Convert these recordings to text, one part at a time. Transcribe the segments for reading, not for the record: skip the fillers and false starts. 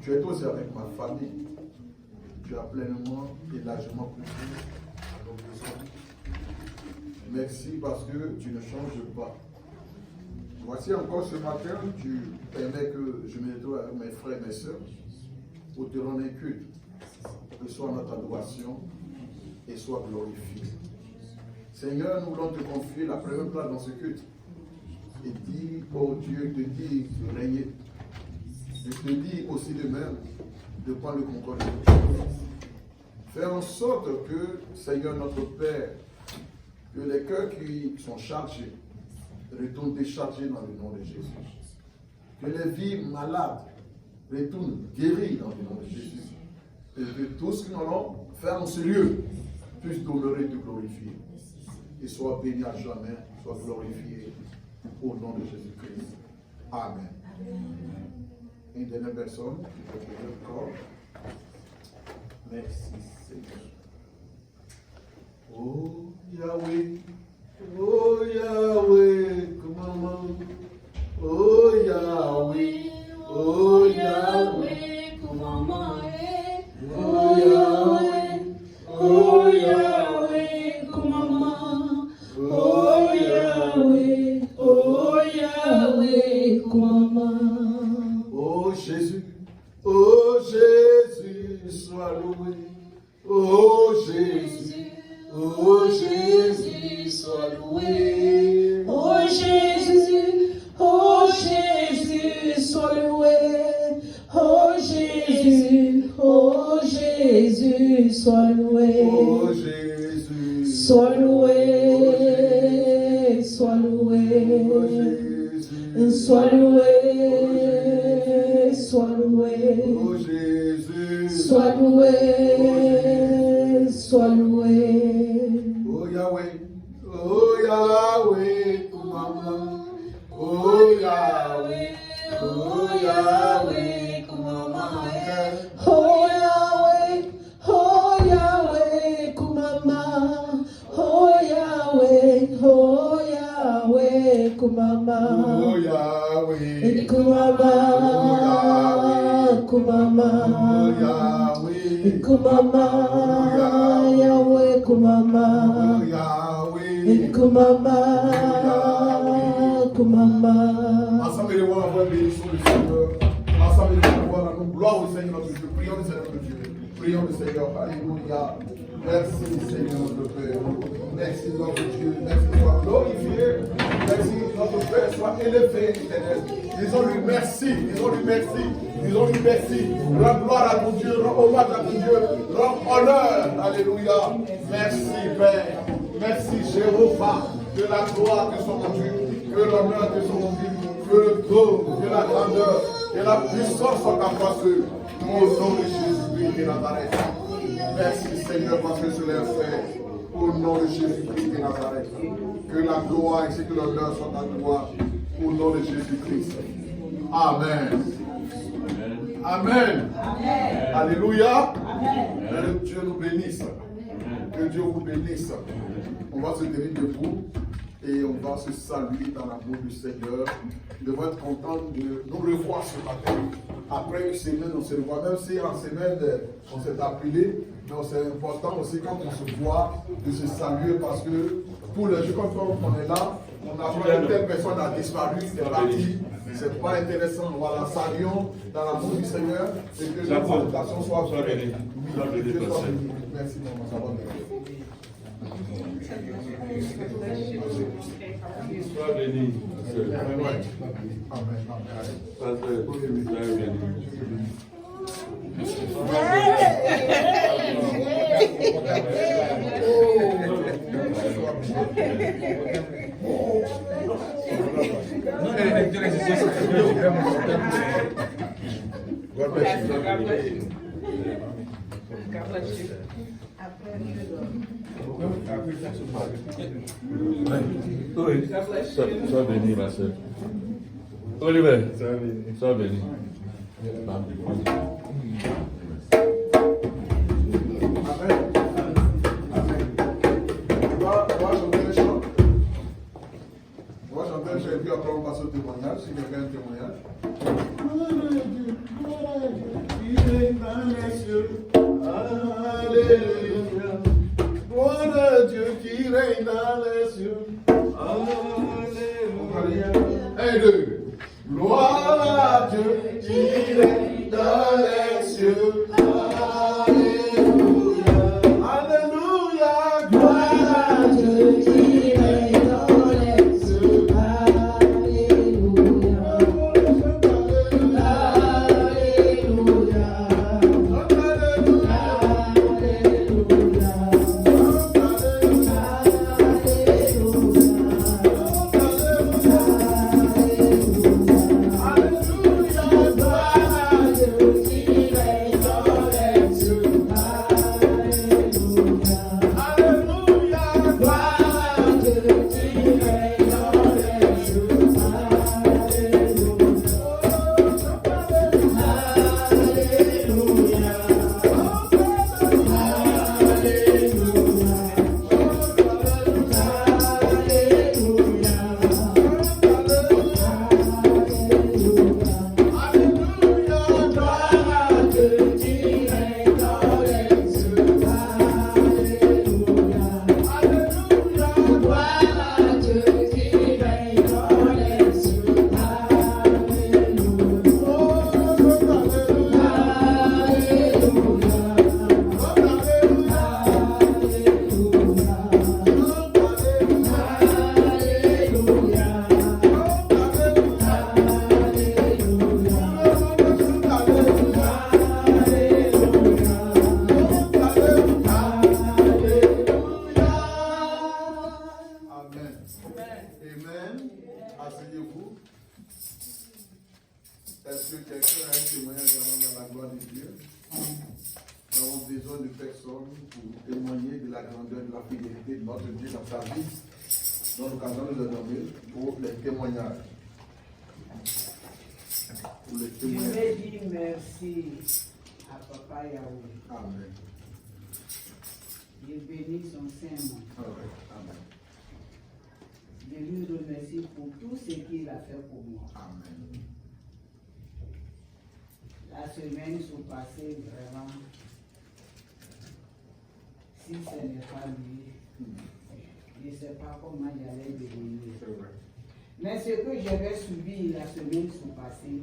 Tu es aussi avec ma famille. Tu as pleinement et largement poussé à nos besoins. Merci parce que tu ne changes pas. Voici encore ce matin, tu permets que je me retrouve avec mes frères et mes sœurs pour te rendre un culte. Reçois notre adoration et sois glorifié. Seigneur, nous voulons te confier la première place dans ce culte. Et dis, oh Dieu, te dis de régner. Je te dis aussi de même de prendre le contrôle de toutes choses. Faire en sorte que, Seigneur notre Père, que les cœurs qui sont chargés retournent déchargés dans le nom de Jésus. Que les vies malades retournent guéries dans le nom de Jésus. Et que tout ce que nous allons faire dans ce lieu puisse t'honorer et te glorifier. Et soit béni à jamais, soit glorifié au nom de Jésus-Christ. Amen. Une dernière personne qui peut lever le corps. Merci Seigneur. Oh Yahweh, oh Yahweh, comment? Oh Yahweh, oh Yahweh, comment? Oh Yahweh, oh Yahweh, comment? Oh Yahweh, oh Yahweh, comment? Oh Jésus, sois loué. Oh Jésus, sois loué. Oh Jésus, sois loué. Oh Jésus, sois loué. Oh Jésus, sois loué, sois loué. oh Jésus, Sois loué, sois loué. oh Jésus, Sois loué, sois loué. oh Yahweh, Kumama. Oh Yahweh, Kumama. Oh Yahweh, Kumama. Oh Yahweh, Kumama. Oh Yahweh, Kumama, Kumama. oh Yahweh, Kumama, Yahweh, Kumama. oh Yahweh. Kumama, Kumama. Ensemble, les voix envoient bénédiction du Seigneur. Ensemble, les voix la gloire au Seigneur notre Dieu. Prions le Seigneur notre Dieu. Prions le Seigneur. Alléluia. Merci Seigneur notre Père. Merci notre Dieu. Merci soit glorifié. Merci notre Père soit élevé, éternel. Disons-lui merci. Disons-lui merci. Disons-lui merci. Rends gloire à ton Dieu. Rends hommage à ton Dieu. Rends honneur. Alléluia. Merci Père. Merci Jéhovah. Que la gloire te soit rendue. Que l'honneur te soit rendu. Que le trône, que la grandeur, que la puissance soit à toi seul. Au nom de Jésus-Christ de Nazareth. Merci Seigneur parce que cela est fait. Au nom de Jésus-Christ de Nazareth. Que la gloire ainsi que l'honneur soient à toi. Au nom de Jésus-Christ. Amen. Amen. Amen. Alléluia. Que Dieu nous bénisse. Que Dieu vous bénisse. On va se tenir debout. Et on va se saluer dans l'amour du Seigneur. Nous devons être contents de nous revoir ce matin. Après une semaine, on se revoit. Même si en semaine, on s'est appelé, mais c'est important aussi quand on se voit de se saluer parce que pour les jours quand on est là, on apprend que telle personne a disparu, c'est parti. C'est pas intéressant. Voilà, saluons dans l'amour du Seigneur et que nos salutations soient vraies. Merci, maman. Ça va bien. Sois béni. Amen. Sois béni, ma soeur. Oliver, sois béni. On va chanter un chant et puis après on passe au témoignage. Si quelqu'un a un témoignage. qui règne dans les cieux. Alléluia. Gloire à Dieu qui règne dans les cieux. Alléluia. Un, deux. Gloire à Dieu qui règne dans les cieux. Alléluia. Alléluia. Gloire à Dieu qui règne dans les cieux. Alléluia. Amen. Asseyez-vous. Est-ce que quelqu'un a un témoignage dans la gloire de Dieu? Nous avons besoin de personnes pour témoigner de la grandeur, de la fidélité de notre Dieu dans sa vie. Donc, nous allons le nommer pour les témoignages. Pour les Je témoignages. vais dire merci à Papa Yahweh. Amen. Je bénis son Saint-Nom. Amen. Je lui remercie pour tout ce qu'il a fait pour moi. Amen. La semaine se passée vraiment. Si ce n'est pas lui, je ne sais pas comment j'allais devenir. C'est vrai. Mais ce que j'avais subi la semaine se passée,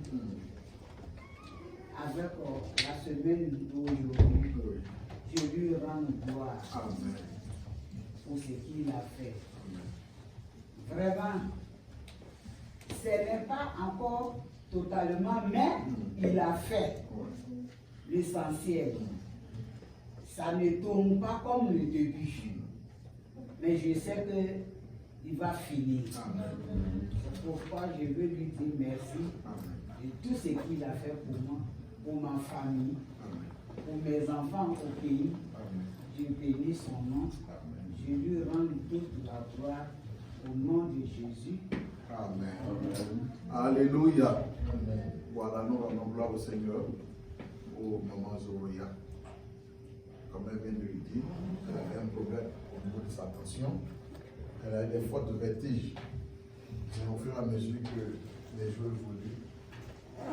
avec la semaine d'aujourd'hui, Oui. je lui rends gloire Amen. pour ce qu'il a fait. Vraiment, ce n'est pas encore totalement, mais il a fait l'essentiel. Ça ne tourne pas comme le début, mais je sais qu'il va finir. C'est pourquoi je veux lui dire merci de tout ce qu'il a fait pour moi, pour ma famille, pour mes enfants au pays. Je bénis son nom. Je lui rends toute la gloire au nom de Jésus. Amen. Alléluia. Voilà, nous rendons gloire au Seigneur, au maman Zoria. Comme elle vient de lui dire, elle avait un problème au niveau de sa tension. Elle a des fois de vertige. Mais au fur et à mesure que les jours évoluent,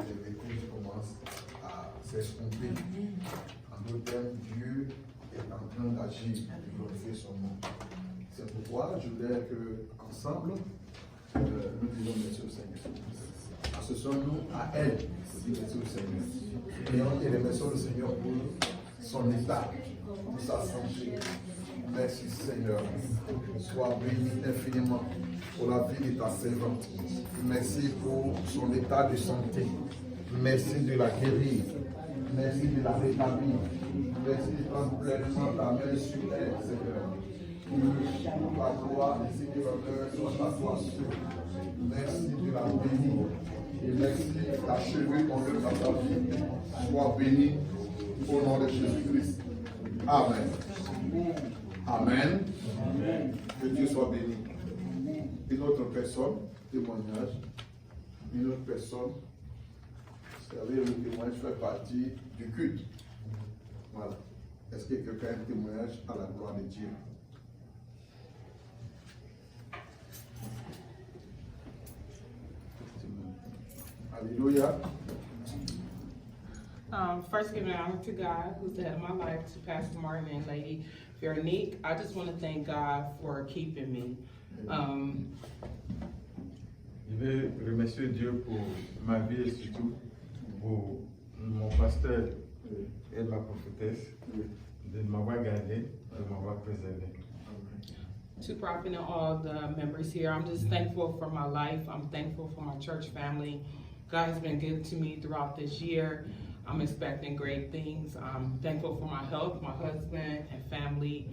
les vertiges commencent à s'estomper. En d'autres termes, Dieu est en train d'agir, de glorifier son nom. C'est pourquoi je voudrais qu'ensemble, nous disons merci au Seigneur. Associons-nous à elle pour dire merci au Seigneur. Et remercions le Seigneur pour son état, pour sa santé. Merci Seigneur. Sois béni infiniment pour la vie de ta servante. Merci pour son état de santé. Merci de la guérir. Merci de la rétablir. Merci de prendre pleinement ta main sur elle, Seigneur. Que ta gloire et l'honneur soient à toi seul. Merci de la bénir. Et merci d'achever ton œuvre dans ta vie. Sois béni au nom de Jésus-Christ. Amen. Amen. Que Dieu soit béni. Une autre personne, témoignage. Une autre personne, vous savez, le témoignage fait partie du culte. Voilà. Est-ce que quelqu'un a un témoignage à la gloire de Dieu? Alléluia. First, giving honor to God, who's the head of my life, to Pastor Martin and Lady Veronique. I just want to thank God for keeping me. Je vais remercier Dieu pour ma vie et surtout pour mon pasteur et ma prophétesse de m'avoir gardé, de m'avoir préservé. To Prophet and all the members here, I'm just thankful for my life. I'm thankful for my church family. God has been good to me throughout this year. I'm expecting great things. I'm thankful for my health, my husband, and family.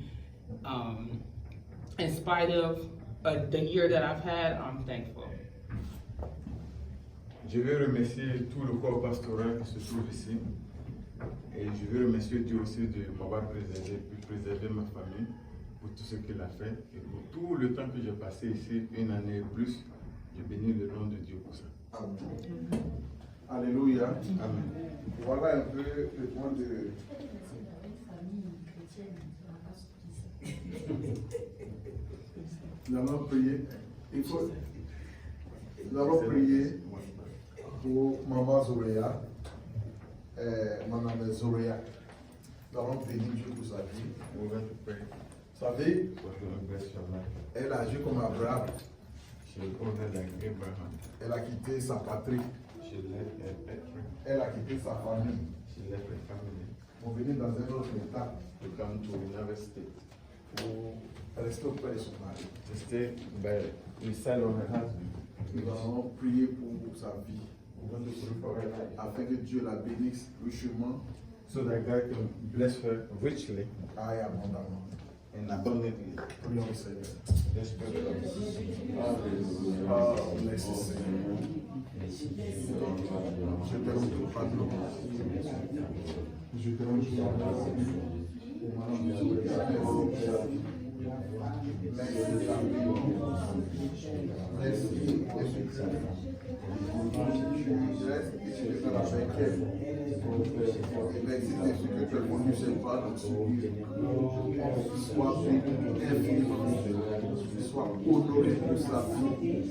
In spite of the year that I've had, I'm thankful. Je veux remercier tout le corps pastoral qui se trouve ici. Et je veux remercier Dieu aussi de m'avoir préservé, puis préserver ma famille pour tout ce qu'il a fait. Et pour tout le temps que j'ai passé ici, une année et plus, je bénis le nom de Dieu pour ça. Amen. Alléluia. Amen. Voilà un peu le point de... Nous allons prier. Nous allons prier pour Maman Zoréa, Maman Zoréa. Nous allons bénir Dieu pour sa vie. We're going to pray Vous savez, for the bless your life. elle a agi comme Abraham. She ordered like Abraham. Elle a quitté sa patrie. She left her country. Elle a quitté sa famille She left her family pour venir dans un autre état to come to another state. pour rester auprès de son mari. To stay by the side of her husband. Nous allons prier pour sa vie, We're going to pray for her life. afin que Dieu la bénisse richement So that God can bless her richly et abondamment. and abundantly. Prions le Seigneur. Let's pray for her. Ah, merci Seigneur. Je te rends tout pardon. Je te rends tout pardon. Merci. Sois béni infiniment, sois honoré pour sa vie.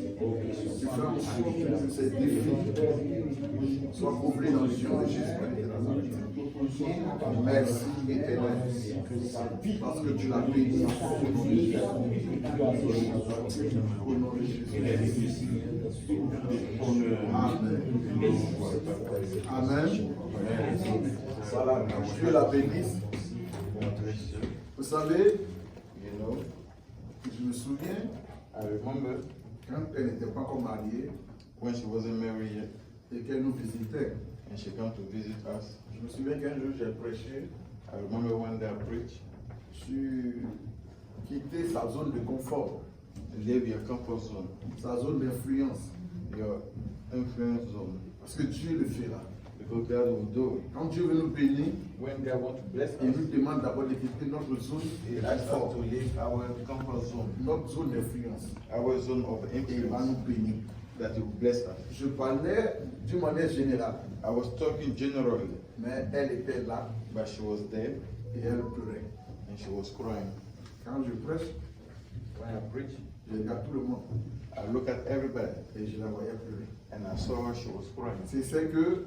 Tu fais en sorte que ces défis soient couplés dans le nom de Jésus-Christ de Nazareth. Merci éternel, parce que tu l'as béni au nom de Jésus. Au nom de Jésus. Amen. Amen. Voilà, Dieu la bénisse. Vous savez, je me souviens, I remember quand elle n'était pas encore mariée when she wasn't married yet et qu'elle nous visitait, and she came to visit us. je me souviens qu'un jour j'ai prêché I remember one day I preached, sur quitter sa zone de confort, leave your comfort zone, sa zone d'influence, your influence zone, parce que Dieu le fera. because God will do it. Quand Dieu veut nous bénir, When God wants to bless il us, nous demande d'abord de quitter notre zone He de asks us confort, to leave our comfort zone, notre zone d'influence, our zone of et il va influence, nous bénir. that He will bless us. Je parlais d'une manière générale, I was talking generally, mais elle était là but she was there et elle pleurait. and she was crying. Quand je prêche, When I preached, je regarde tout le monde I looked at everybody et je la voyais pleurer. and I saw her, she was crying. C'est que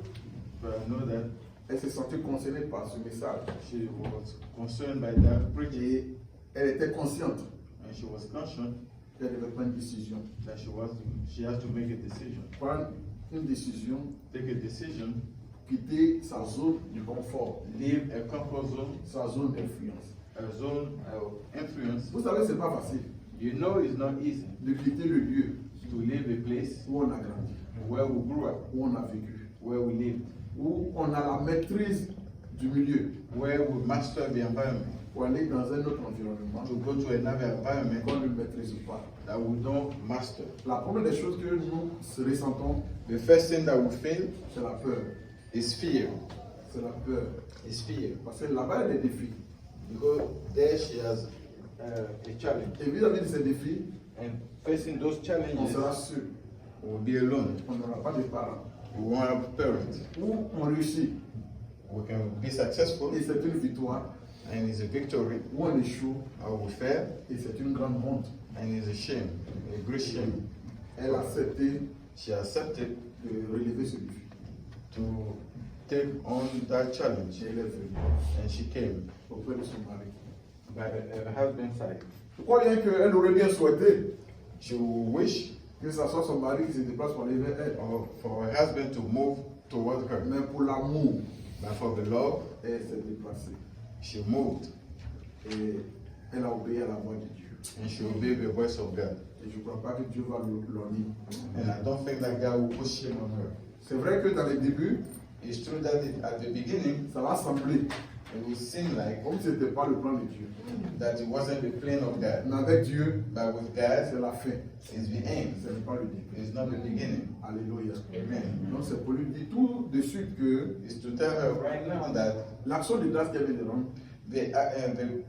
But I know that elle s'est sentie concernée par ce message she was concerned by that preaching et elle était consciente and she was conscious qu'elle devait prendre une décision. that she has to make a decision. Prendre une décision, Take a decision, quitter sa zone de confort, leave a comfort zone, sa zone d'influence. a zone of influence. Vous savez, c'est pas facile You know it's not easy de quitter le lieu to leave a place où on a grandi, where we grew up, où on a vécu, where we lived, où on a la maîtrise du milieu, where we master the environment, pour aller dans un autre environnement to go to another environment qu'on ne maîtrise pas. that we don't master. La première des choses que nous ressentons, The first thing that we feel c'est la peur. is fear. C'est la peur. Is fear. Parce que là-bas, il y a des défis. Because there she has a challenge. Et vis-à-vis de ces défis, And facing those on challenges, sera seul. we'll be alone. On n'aura pas de parents. We won't have parents. Ou on réussit. We can be successful Et c'est une victoire. and it's a victory, Ou on échoue. or we fail Et c'est une grande honte. and it's a shame, a great shame. Elle a accepté She accepted de relever ce défi. to take on that challenge, Et elle est venue and she came auprès de son mari. by her husband's side. Je crois bien qu'elle aurait bien souhaité She wish que ce soit son mari qui se déplace pour aller vers elle. for her husband to move toward her, Mais pour l'amour, but for the love, elle s'est déplacée. she moved Et elle a obéi à la voix de Dieu. and she obeyed the voice of God. Et je ne crois pas que Dieu va l'honner. And I don't think that God will put shame on her. C'est vrai que dans les débuts, It's true that at the beginning, ça va sembler it will seem like comme si ce n'était pas le plan de Dieu. that it wasn't the plan of God. Mais avec Dieu, But with God, c'est la fin. it's the end. Ce n'est pas le début. It's not the beginning. Alléluia. Amen. Donc c'est pour lui dire tout de suite que It's to tell her right now that l'action de grâce qu'elle vient de rendre, the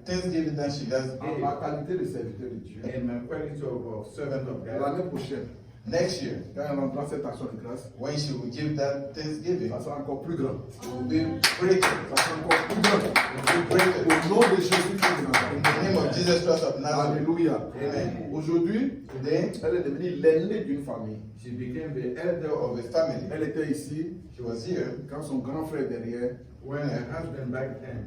thanksgiving that she does en la qualité de serviteur de Dieu, in my quality of servant of God, l'année prochaine, next year, quand elle rendra cette action de grâce, when she will give that thanksgiving, ça sera encore plus grand. it will be greater. Ça sera encore plus grand. It will be greater. Au nom de Jésus-Christ de In Nazareth. the name of Jesus Christ of Nazareth. Alléluia. Amen. Aujourd'hui, Today, elle est devenue l'aînée d'une famille. she became the elder of a family. Elle était ici She was here quand son grand frère derrière when her husband back then,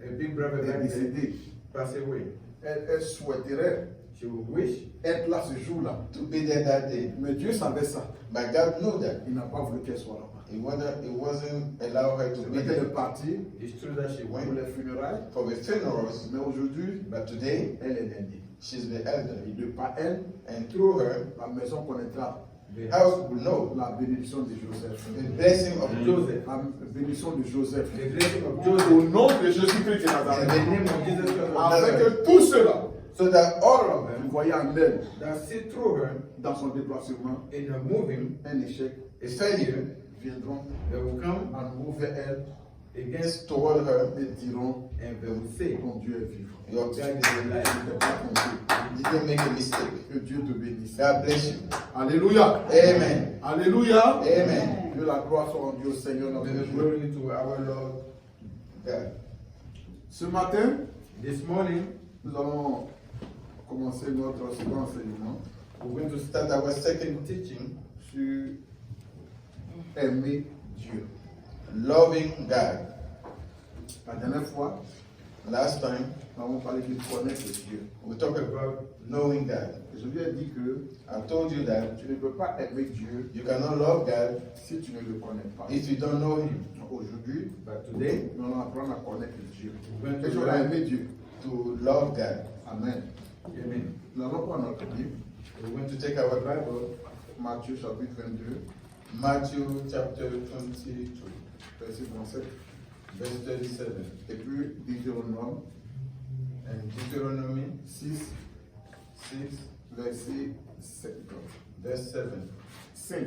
a big brother est back then, décédé. passed away. Elle souhaiterait She would wish être là ce jour-là. to be there that day. Mais Dieu savait ça. But God knew that. Il n'a pas voulu qu'elle soit là-bas. It wasn't allow her to C'est be vrai qu'elle there. est partie It's true that she pour went les funérailles, for the funerals, mais aujourd'hui, but today elle est l'aînée. she's the elder. Et de par elle, And through her, la maison connaîtra the house will know la bénédiction de Joseph. the blessing of Joseph. La bénédiction de Joseph. The blessing of Au Joseph nom de Jésus-Christ de in the Nazareth. name of Jesus Christ of Avec Nazareth. tout cela, So that all of vous them voyez en elle, that see through her dans son déplacement, in her moving un échec, a failure, viendront they will come à nouveau vers elle against toward her et diront and they will say, ton Dieu est vivant. your God is Je ne alive. t'ai pas trompé. You didn't make a mistake. Que Dieu te bénisse. God bless you. Alléluia. Amen. Alléluia. Amen. Que la gloire soit rendue au Seigneur notre May the Dieu. glory to our Lord God. Ce matin, This morning, nous allons commencer notre second enseignement we're going to start our second teaching, sur aimer Dieu. loving God. La dernière fois, Last time, nous avons parlé de connaître Dieu. we talked about knowing God. Je lui ai dit que I told you that tu ne peux pas aimer Dieu you cannot love God si tu ne le connais pas. if you don't know Him. Aujourd'hui, But today, nous allons apprendre à connaître Dieu. we're going Et to je vais learn aimer Dieu. to love God. Amen. Amen. Nous allons prendre notre Bible, We're going to take our Bible, Matthieu chapitre 22, Matthew chapter 22, verset 37, verse 37, et puis Deutéronome and Deuteronomy 6, 6, verset 7. verse 7, 5.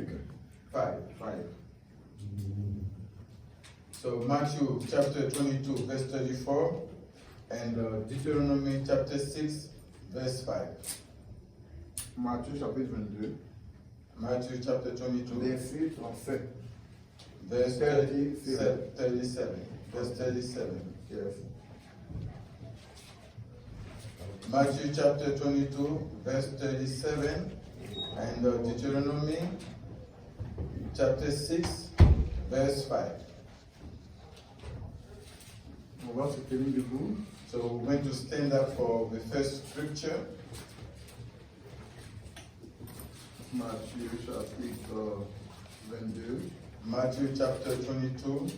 5. 5. So Matthew chapter 22, verse 34, and Deuteronomy chapter 6, verse 5. Matthieu chapitre 22, Matthew chapter 22, verset 37. verse 37. 37. Verse 37. Yes. Matthew chapter 22, verse 37, and Deuteronomy chapter 6, verse 5. On va se tenir debout. So we're going to stand up for the first scripture. Matthieu chapitre 22, Matthew chapter 22,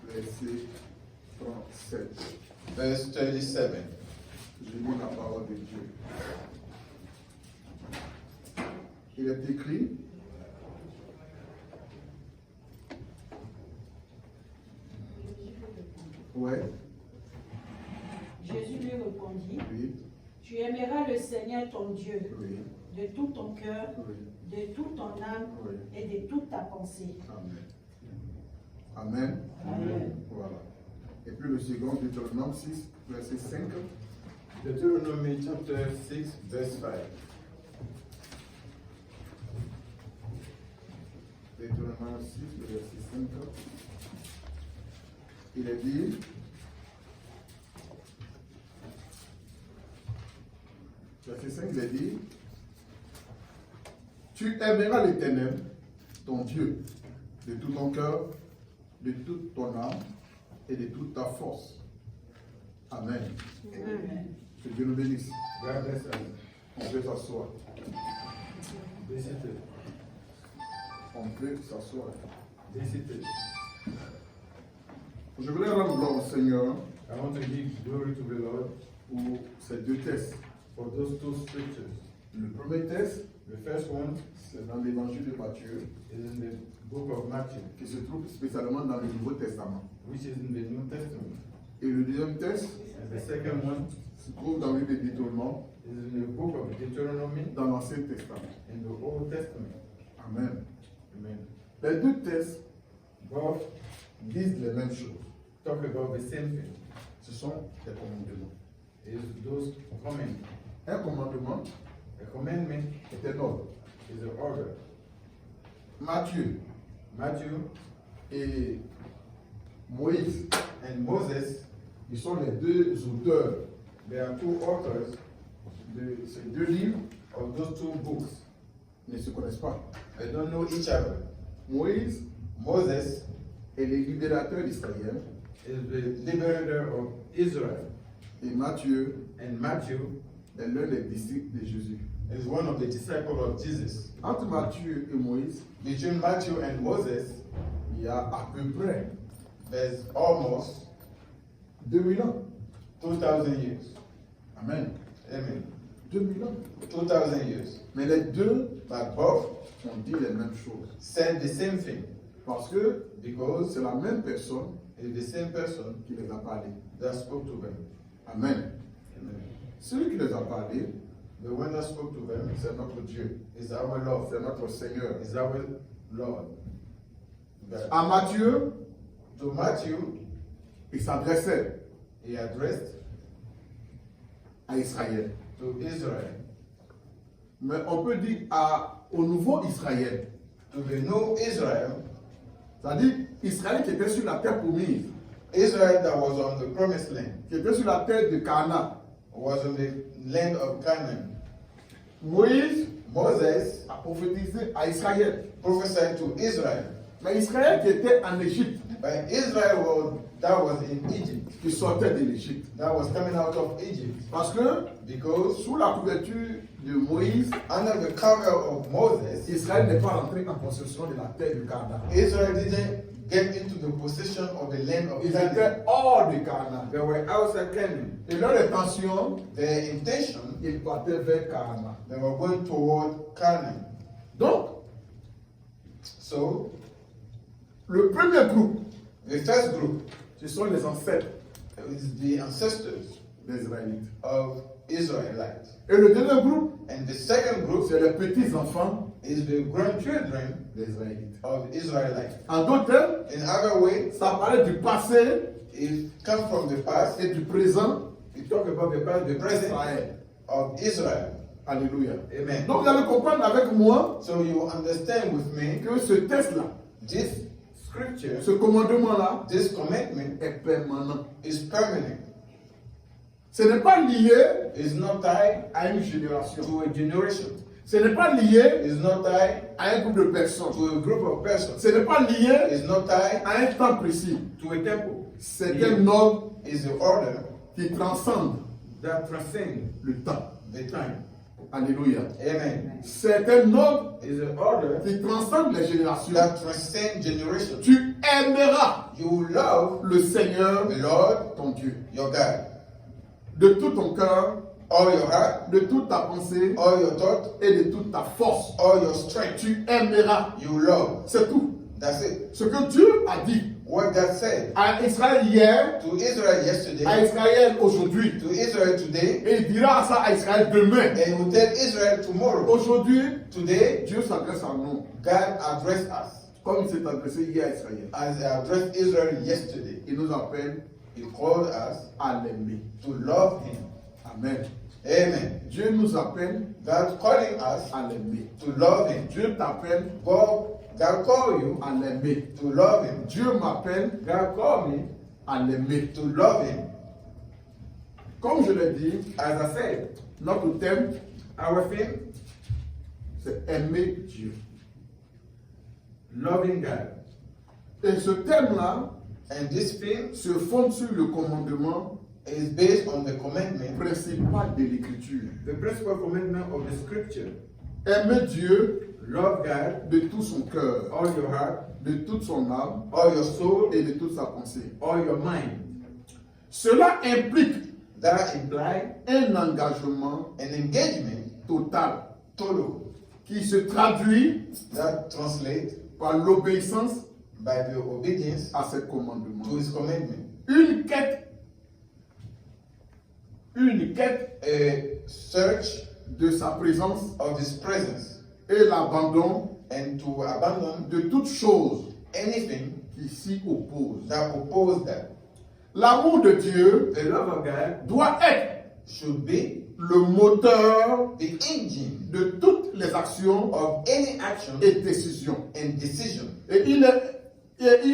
verset 37. verse 37. Je lis la parole de Dieu. Il est écrit, ouais, Jésus lui répondit, oui, tu aimeras le Seigneur ton Dieu oui, de tout ton cœur, oui, de toute ton âme oui. et de toute ta pensée. Amen. Amen. Amen. Voilà. Et puis le second, Deutéronome 6, verset 5. Deuteronomy chapter 6, verse 5. Deutéronome 6, verset 5. Il est dit, verset 5, il est dit, tu aimeras l'Éternel, ton Dieu, de tout ton cœur, de toute ton âme et de toute ta force. Amen. Que Dieu nous bénisse. God bless us. On peut s'asseoir. Be seated. On peut s'asseoir. Be seated. Je voudrais rendre gloire au Seigneur I want to give glory to the Lord pour ces deux textes. for those two scriptures. Le premier texte, The first one c'est dans l'évangile de Matthieu, is in the book of Matthew, qui se trouve spécialement dans le Nouveau Testament. which is in the New Testament. Et le deuxième texte And the second one se trouve dans le livre de Deutéronome, is in the book of Deuteronomy dans l'Ancien Testament. in the Old Testament. Amen. Amen. Les deux textes Both disent les mêmes choses. talk about the same thing. Ce sont des commandements. Is those commandments. Un commandement A commandment est un ordre. is an order. Matthieu Matthew et Moïse, and Moses, ils sont les deux auteurs they are two authors de ces deux livres, of those two books. ne se connaissent pas. They don't know each other. Moïse Moses est le libérateur d'Israël is the liberator of Israel, et Matthieu and Matthew est l'un des disciples de Jésus. is one of the disciples of Jesus. Entre Matthieu et Moïse, Between Matthew and Moses, il y a à peu près there's almost 2000 ans. 2,000 years. Amen. Amen. 2000 ans. 2,000 years. Mais les deux But both ont dit les mêmes choses. said the same thing Parce que because c'est la même personne it's the same person qui les a parlé. that spoke to them. Amen. Amen. Celui qui les a parlé, The one that spoke to them c'est notre Dieu. is our Lord, C'est notre Seigneur. is our Lord. God. À Matthieu, To Matthew, il s'adressait he addressed à Israël. to Israel, Mais on peut dire au nouveau Israël. to the new Israel, C'est-à-dire Israël qui était sur la terre promise, Israel that was on the promised land, qui était sur la terre de Canaan. was on the land of Canaan. Moïse Moses a prophétisé à Israël. prophesied to Israel, Mais Israël qui était en Égypte, but Israel that was in Egypt, qui sortait de l'Égypte. that was coming out of Egypt, Parce que because sous la couverture de Moïse, under the cover of Moses, Israël n'est pas rentré en possession de la terre de Canaan. Israel didn't get into the possession of the land of Ils Canaan. étaient hors de Canaan. They were outside Canaan. Et leur intention, Their intention, ils partaient vers Canaan. they were going toward Canaan. Donc, So, le premier groupe, the first group ce sont les ancêtres is the ancestors des Israélites. of Israelites. Et le deuxième groupe, And the second group c'est les petits-enfants is the grandchildren des Israélites. of Israelites. En d'autres termes, In other way, ça parlait du passé it comes from the past. et du présent We talk about the past, the present d'Israël. of Israel. Alléluia. Amen. Donc vous allez comprendre avec moi So you understand with me, que ce texte-là, this scripture, ce commandement-là, this commandment est permanent. is permanent. Ce n'est pas lié It's not tied à une génération. to a generation. Ce n'est pas lié It's not tied à un groupe de personnes. to a group of persons. Ce n'est pas lié It's not tied à un temps précis. to a temple. C'est un ordre It's the order qui transcende that transcends le temps. the time. Alléluia. Amen. C'est un ordre It's an order qui transcende les générations. that transcends generations. Tu aimeras You love le Seigneur, the Lord, ton Dieu, your God, de tout ton cœur, all your heart, de toute ta pensée all your thought, et de toute ta force. all your strength. Tu aimeras. You love. C'est tout. That's it. Ce que Dieu a dit What God said à Israël hier, to Israel à yesterday, Israël aujourd'hui, to Israel today, et il dira ça à Israël demain. and he will tell Israel tomorrow. Aujourd'hui, Today, Dieu s'adresse à nous, God addressed us comme il s'est adressé hier à Israël. as he addressed Israel yesterday. Il nous appelle He called us à l'aimer. to love him. Amen. Amen. Dieu nous appelle God calling us à l'aimer. to love him. Dieu t'appelle God call you à l'aimer. to love him. Dieu m'appelle God call me à l'aimer. to love him. Comme je l'ai dit, As I said, notre thème, our theme, c'est aimer Dieu. loving God. Et ce thème-là And this theme se fonde sur le commandement is based on the commandment, principal de l'Écriture. the principal commandment of the scripture. Aimer Dieu Love God, de tout son cœur, all your heart, de toute son âme all your soul, et de toute sa pensée. all your mind. Cela implique That implies un engagement an engagement, total total, qui se traduit that translates par l'obéissance by the obedience à ses commandements. to his commandment. Une quête A search de sa présence of his presence et l'abandon and to abandon de toute chose anything qui s'y oppose. that opposes that. L'amour de Dieu The love of God doit être should be le moteur the engine de toutes les actions of any action et décisions. and decision. Et il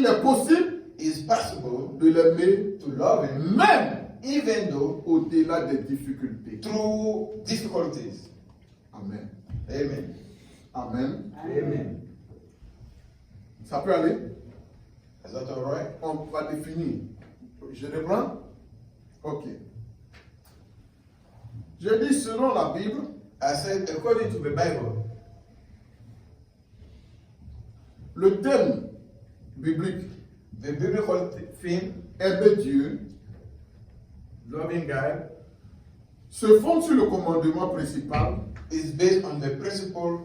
est possible It's possible de l'aimer to love him même even though au-delà des difficultés. through difficulties. Amen. Amen. Amen. Amen. Ça peut aller? Is that all right? On va définir. Je reprends? Ok. J'ai dit selon la Bible, I said, according to the Bible, le thème biblique the biblical theme, aimer Dieu loving God, se fonde sur le commandement principal is based on the principal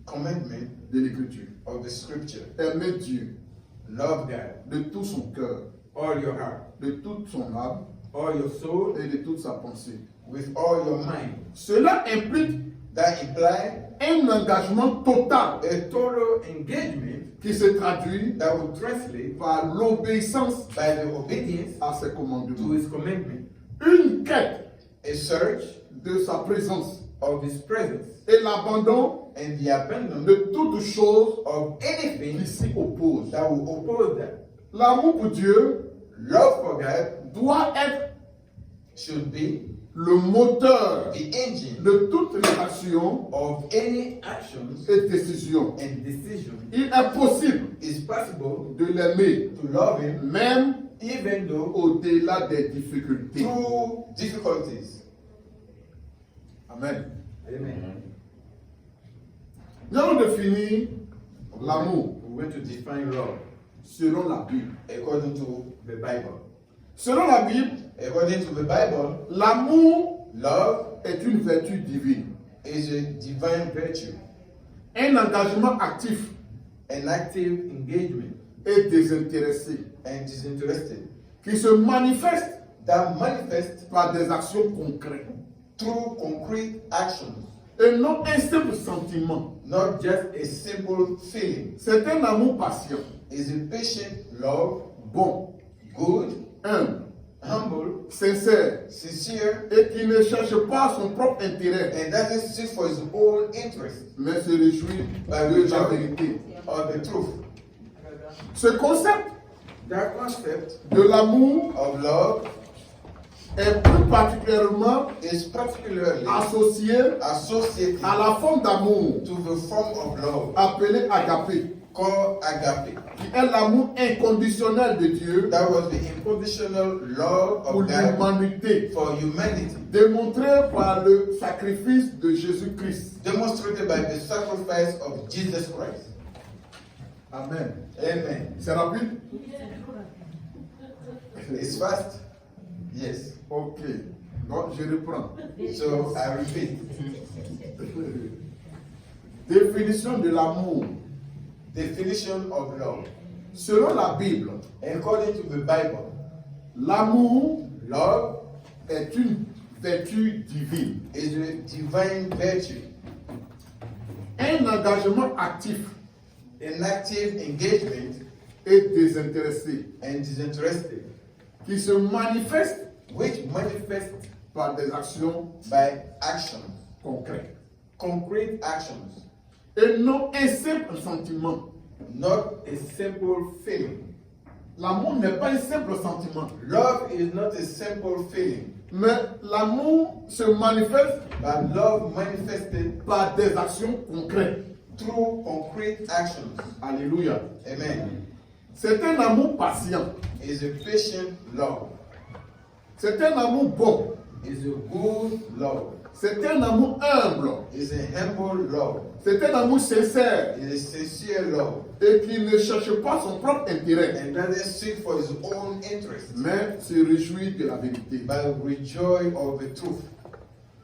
commandment de l'Écriture. of the scripture. Aimer Dieu Love God, de tout son cœur, all your heart, de toute son âme all your soul, et de toute sa pensée. with all your mind. Cela implique That implies un engagement total a total engagement qui se traduit that will translate par l'obéissance by the obedience à ses to commandements. his commandment, Une quête a search de sa présence of his presence, et l'abandon and the abandon de toute chose of anything qui s'y oppose. that will oppose that. L'amour pour Dieu Love for God doit être should be le moteur the engine de toutes les actions of any actions et décisions. and decisions. Il est possible It's possible de l'aimer to love him même even though au-delà des difficultés. through difficulties. Amen. Amen. Nous allons définir l'amour We're going to define love selon la Bible. according to the Bible. Selon la Bible, According to the Bible, l'amour love est une vertu divine, is a divine virtue, un engagement actif an active engagement et désintéressé and disinterested qui se manifeste that manifests par des actions concrètes through concrete actions, et non un simple sentiment. not just a simple feeling. C'est un amour patient, Is a patient love, bon, good, humble, humble, sincère sincere, et qui ne cherche pas son propre intérêt, and doesn't seek for his own interest, mais se réjouit de la vérité. or the truth. Ce concept That concept de l'amour of love est plus particulièrement is particularly associé associated à la forme d'amour to the form of love appelée agapé, called agape. qui est l'amour inconditionnel de Dieu That was the unconditional love pour of God l'humanité, for humanity, démontré par le sacrifice de Jésus-Christ. demonstrated by the sacrifice of Jesus Christ. Amen. Amen. C'est rapide? It's fast? Yes. Ok. Donc, je reprends. So I repeat. Définition de l'amour. Definition of love. Selon la Bible, According to the Bible, l'amour love est une vertu divine, is a divine virtue, un engagement actif an active engagement et désintéressé and disinterested, qui se manifeste which manifests par des actions by actions, concrètes concrete actions, et non un simple sentiment. not a simple feeling. L'amour n'est pas un simple sentiment, Love is not a simple feeling, mais l'amour se manifeste but love manifested par des actions concrètes. through concrete actions. Alléluia. Amen. C'est un amour patient. It's a patient love. C'est un amour bon. It's a good love. C'est un amour humble. It's a humble love. C'est un amour sincère It's a sincere love. et qui ne cherche pas son propre intérêt, And doesn't seek for his own interest, mais se réjouit de la vérité. but rejoice of the truth.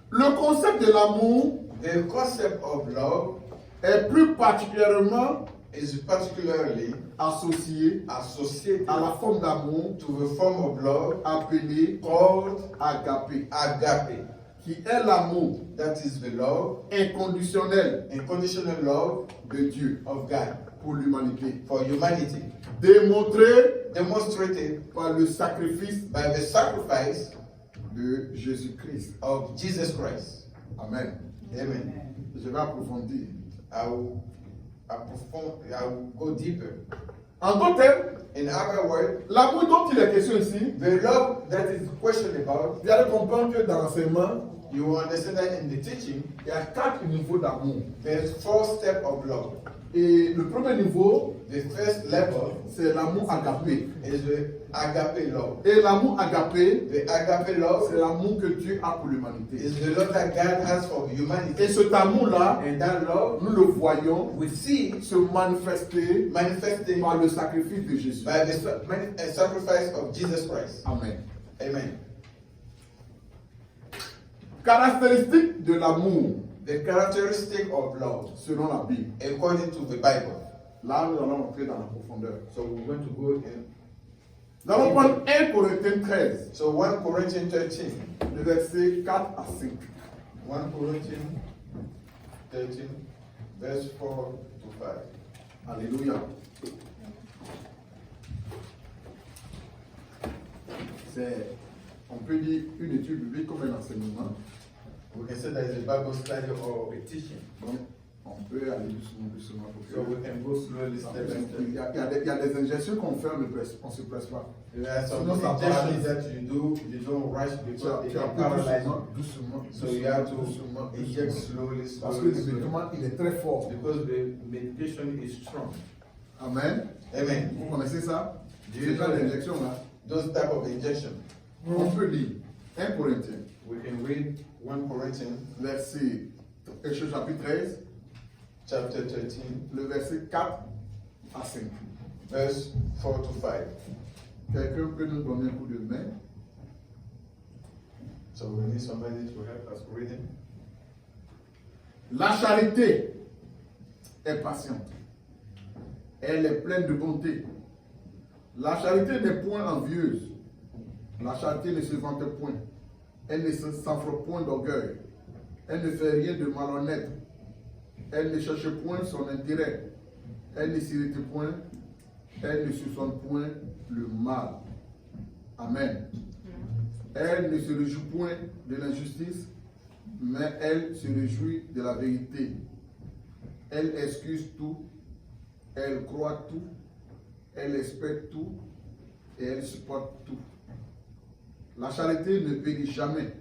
Le concept de l'amour The concept of love est plus particulièrement is particularly associé associated à la forme d'amour to the form of love appelée called agapé, agape. qui est l'amour That is the love, inconditionnel unconditional love de Dieu of God pour l'humanité, for humanity, démontré demonstrated par le sacrifice by the sacrifice de Jésus-Christ. of Jesus Christ. Amen. Amen. Je vais approfondir. I will go deeper. En d'autres termes, In other words, l'amour dont il est question ici, the love that is questioned about, vous allez comprendre que dans l'enseignement, you will understand that in the teaching, il y a 4 niveaux d'amour. there's 4 steps of love. Et le premier niveau, The first level c'est l'amour agapé. is the agape love. Et l'amour agapé, The agape love c'est l'amour que Dieu a pour l'humanité. is the love that God has for humanity. Et cet amour-là, And that love, nous le voyons we see se manifester manifesting par le sacrifice de Jésus. by the sacrifice of Jesus Christ. Amen. Amen. Caractéristique de l'amour The characteristic of love, selon la Bible. according to the Bible. Là, nous allons entrer dans la profondeur. So we're going to go in. Nous allons prendre 1 Corinthiens 13, So 1 Corinthians 13. le verset 4 à 5. 1 Corinthians 13, verse 4 to 5. Alléluia. C'est, on peut dire, une étude biblique comme un enseignement. We can say that is a Bible study or a teaching. Donc, on peut aller doucement, doucement. Pour So we can go slowly, step by il, y step. a, il y a des injections qu'on fait, on ne se presse pas. There are some Sinon, ça injections paralyse. that you don't rush because it Tu as can pris paralyze doucement, you. doucement, So you have to doucement, inject doucement. slowly, Parce que slowly, le slowly. médicament, il est très fort. Because the medication is strong. Amen. Amen. Vous connaissez ça? Dieu C'est genre d'injection là. Those type of injection. On peut lire 1 Corinthiens, We can read 1 Corinthians verset, chapitre 13, chapter 13, le verset 4 à 5. verse 4 to 5. Quelqu'un peut nous donner un coup de main? So we need somebody to help us reading. La charité est patiente. Elle est pleine de bonté. La charité n'est point envieuse. La charité ne se vante point. Elle ne s'enfle point d'orgueil. Elle ne fait rien de malhonnête. Elle ne cherche point son intérêt. Elle ne s'irrite point. Elle ne soupçonne point le mal. Amen. Elle ne se réjouit point de l'injustice, mais elle se réjouit de la vérité. Elle excuse tout, elle croit tout, elle espère tout et elle supporte tout. La charité ne périt jamais.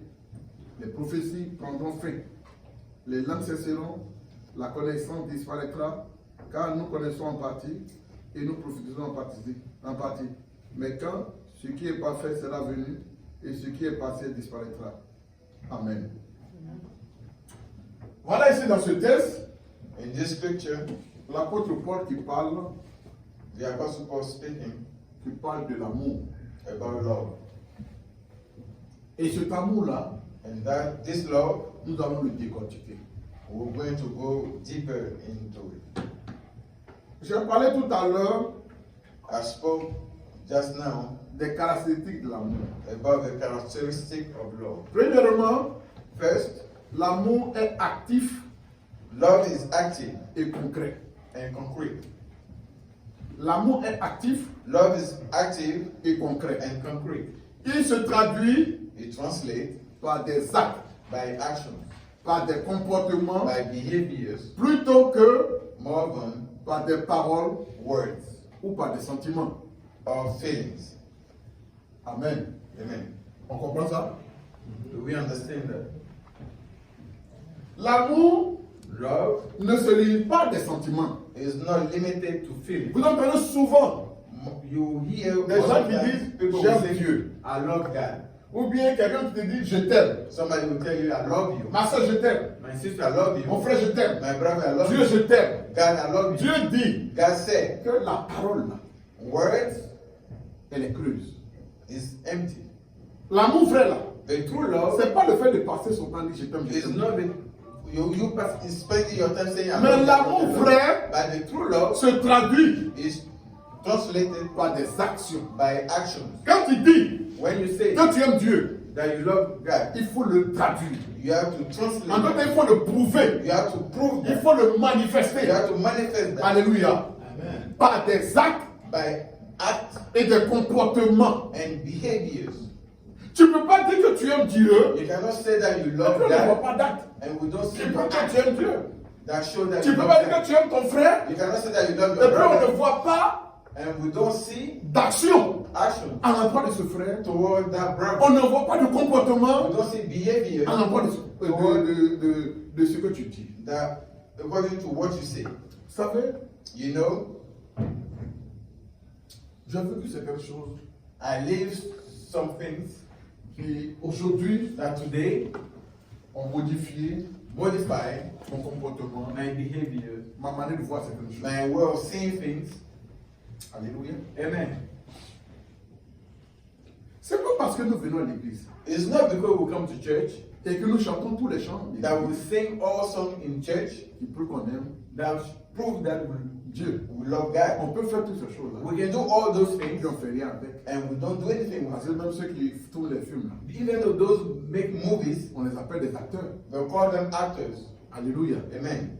Les prophéties prendront fin. Les langues cesseront, la connaissance disparaîtra, car nous connaissons en partie et nous prophétisons en partie. Mais quand ce qui est parfait sera venu, et ce qui est passé disparaîtra. Amen. Voilà ici dans ce texte, In this scripture, l'apôtre Paul qui parle the Apostle Paul speaking de l'amour. about love. Et cet amour-là, And that this love, nous allons le décortiquer. we're going to go deeper into it. J'ai parlé tout à l'heure I spoke just now des caractéristiques de l'amour. about the characteristic of love. Premièrement, First, l'amour est actif love is active et concret. and concrete. L'amour est actif Love is active et concret. and concrete. Il se traduit It translates par des actes, by action, par des comportements, by behaviors, plutôt que more than par des paroles words ou par des sentiments. or feelings. Amen. Amen. On comprend ça? Do we understand that? L'amour Love ne se limite pas des sentiments. is not limited to feelings. Vous entendez souvent You hear Des gens all qui the time disent, people j'aime will say, Dieu. I love God. Ou bien quelqu'un qui te dit, je t'aime. Somebody will tell you, I love you. Ma soeur, je t'aime. My sister, I love you. Mon frère, je t'aime. My brother, I love Dieu, you. je t'aime. God, I love you. Dieu dit God said, que la parole, là, words elle est creuse. is empty. L'amour vrai, là, The true love c'est pas le fait de passer son temps à dire je t'aime, je is t'aime. not you spending your time saying, I Mais love l'amour you. vrai But the true love se traduit is translated par des actions. by actions. Quand tu dis When you say que tu aimes Dieu, that you love God, il faut le traduire. you have to En translate. d'autres termes, il faut le prouver. You have to prove Il that. faut le You manifester. have to manifest that. Alléluia. Amen. Par des actes By acts et des comportements. and behaviors. Tu ne peux pas dire que tu aimes Dieu You cannot say that you et love qu'on ne voit God pas d'actes. and we don't see Tu peux no dire que acts tu aimes Dieu. that show that Tu you ne peux love pas dire God. que tu aimes ton frère You cannot say that you love et your puis on ne brother voit pas and we don't see d'action action à l'endroit de ce frère. toward that brother. On ne voit pas de comportement We don't see behavior à l'endroit de ce que tu dis. that according to what you say. Vous savez, You know, j'ai vécu certaines choses I live some things qui aujourd'hui that today ont modifié modify mon comportement, my behavior, ma manière de voir certaines choses. my way of seeing things. Alléluia. Amen. C'est pas parce que nous venons à l'église It's not because we come to church et que nous chantons tous les chants that we sing all songs in church qui prouvent qu'on aime that prove that Dieu. we love God. On peut faire toutes ces choses-là. We can do all those Et things on ne fait rien avec. and we don't do anything Parce with que it. même ceux qui tournent les films, là, Even though those make movies, on les appelle des acteurs. they call them actors. Alléluia. Amen.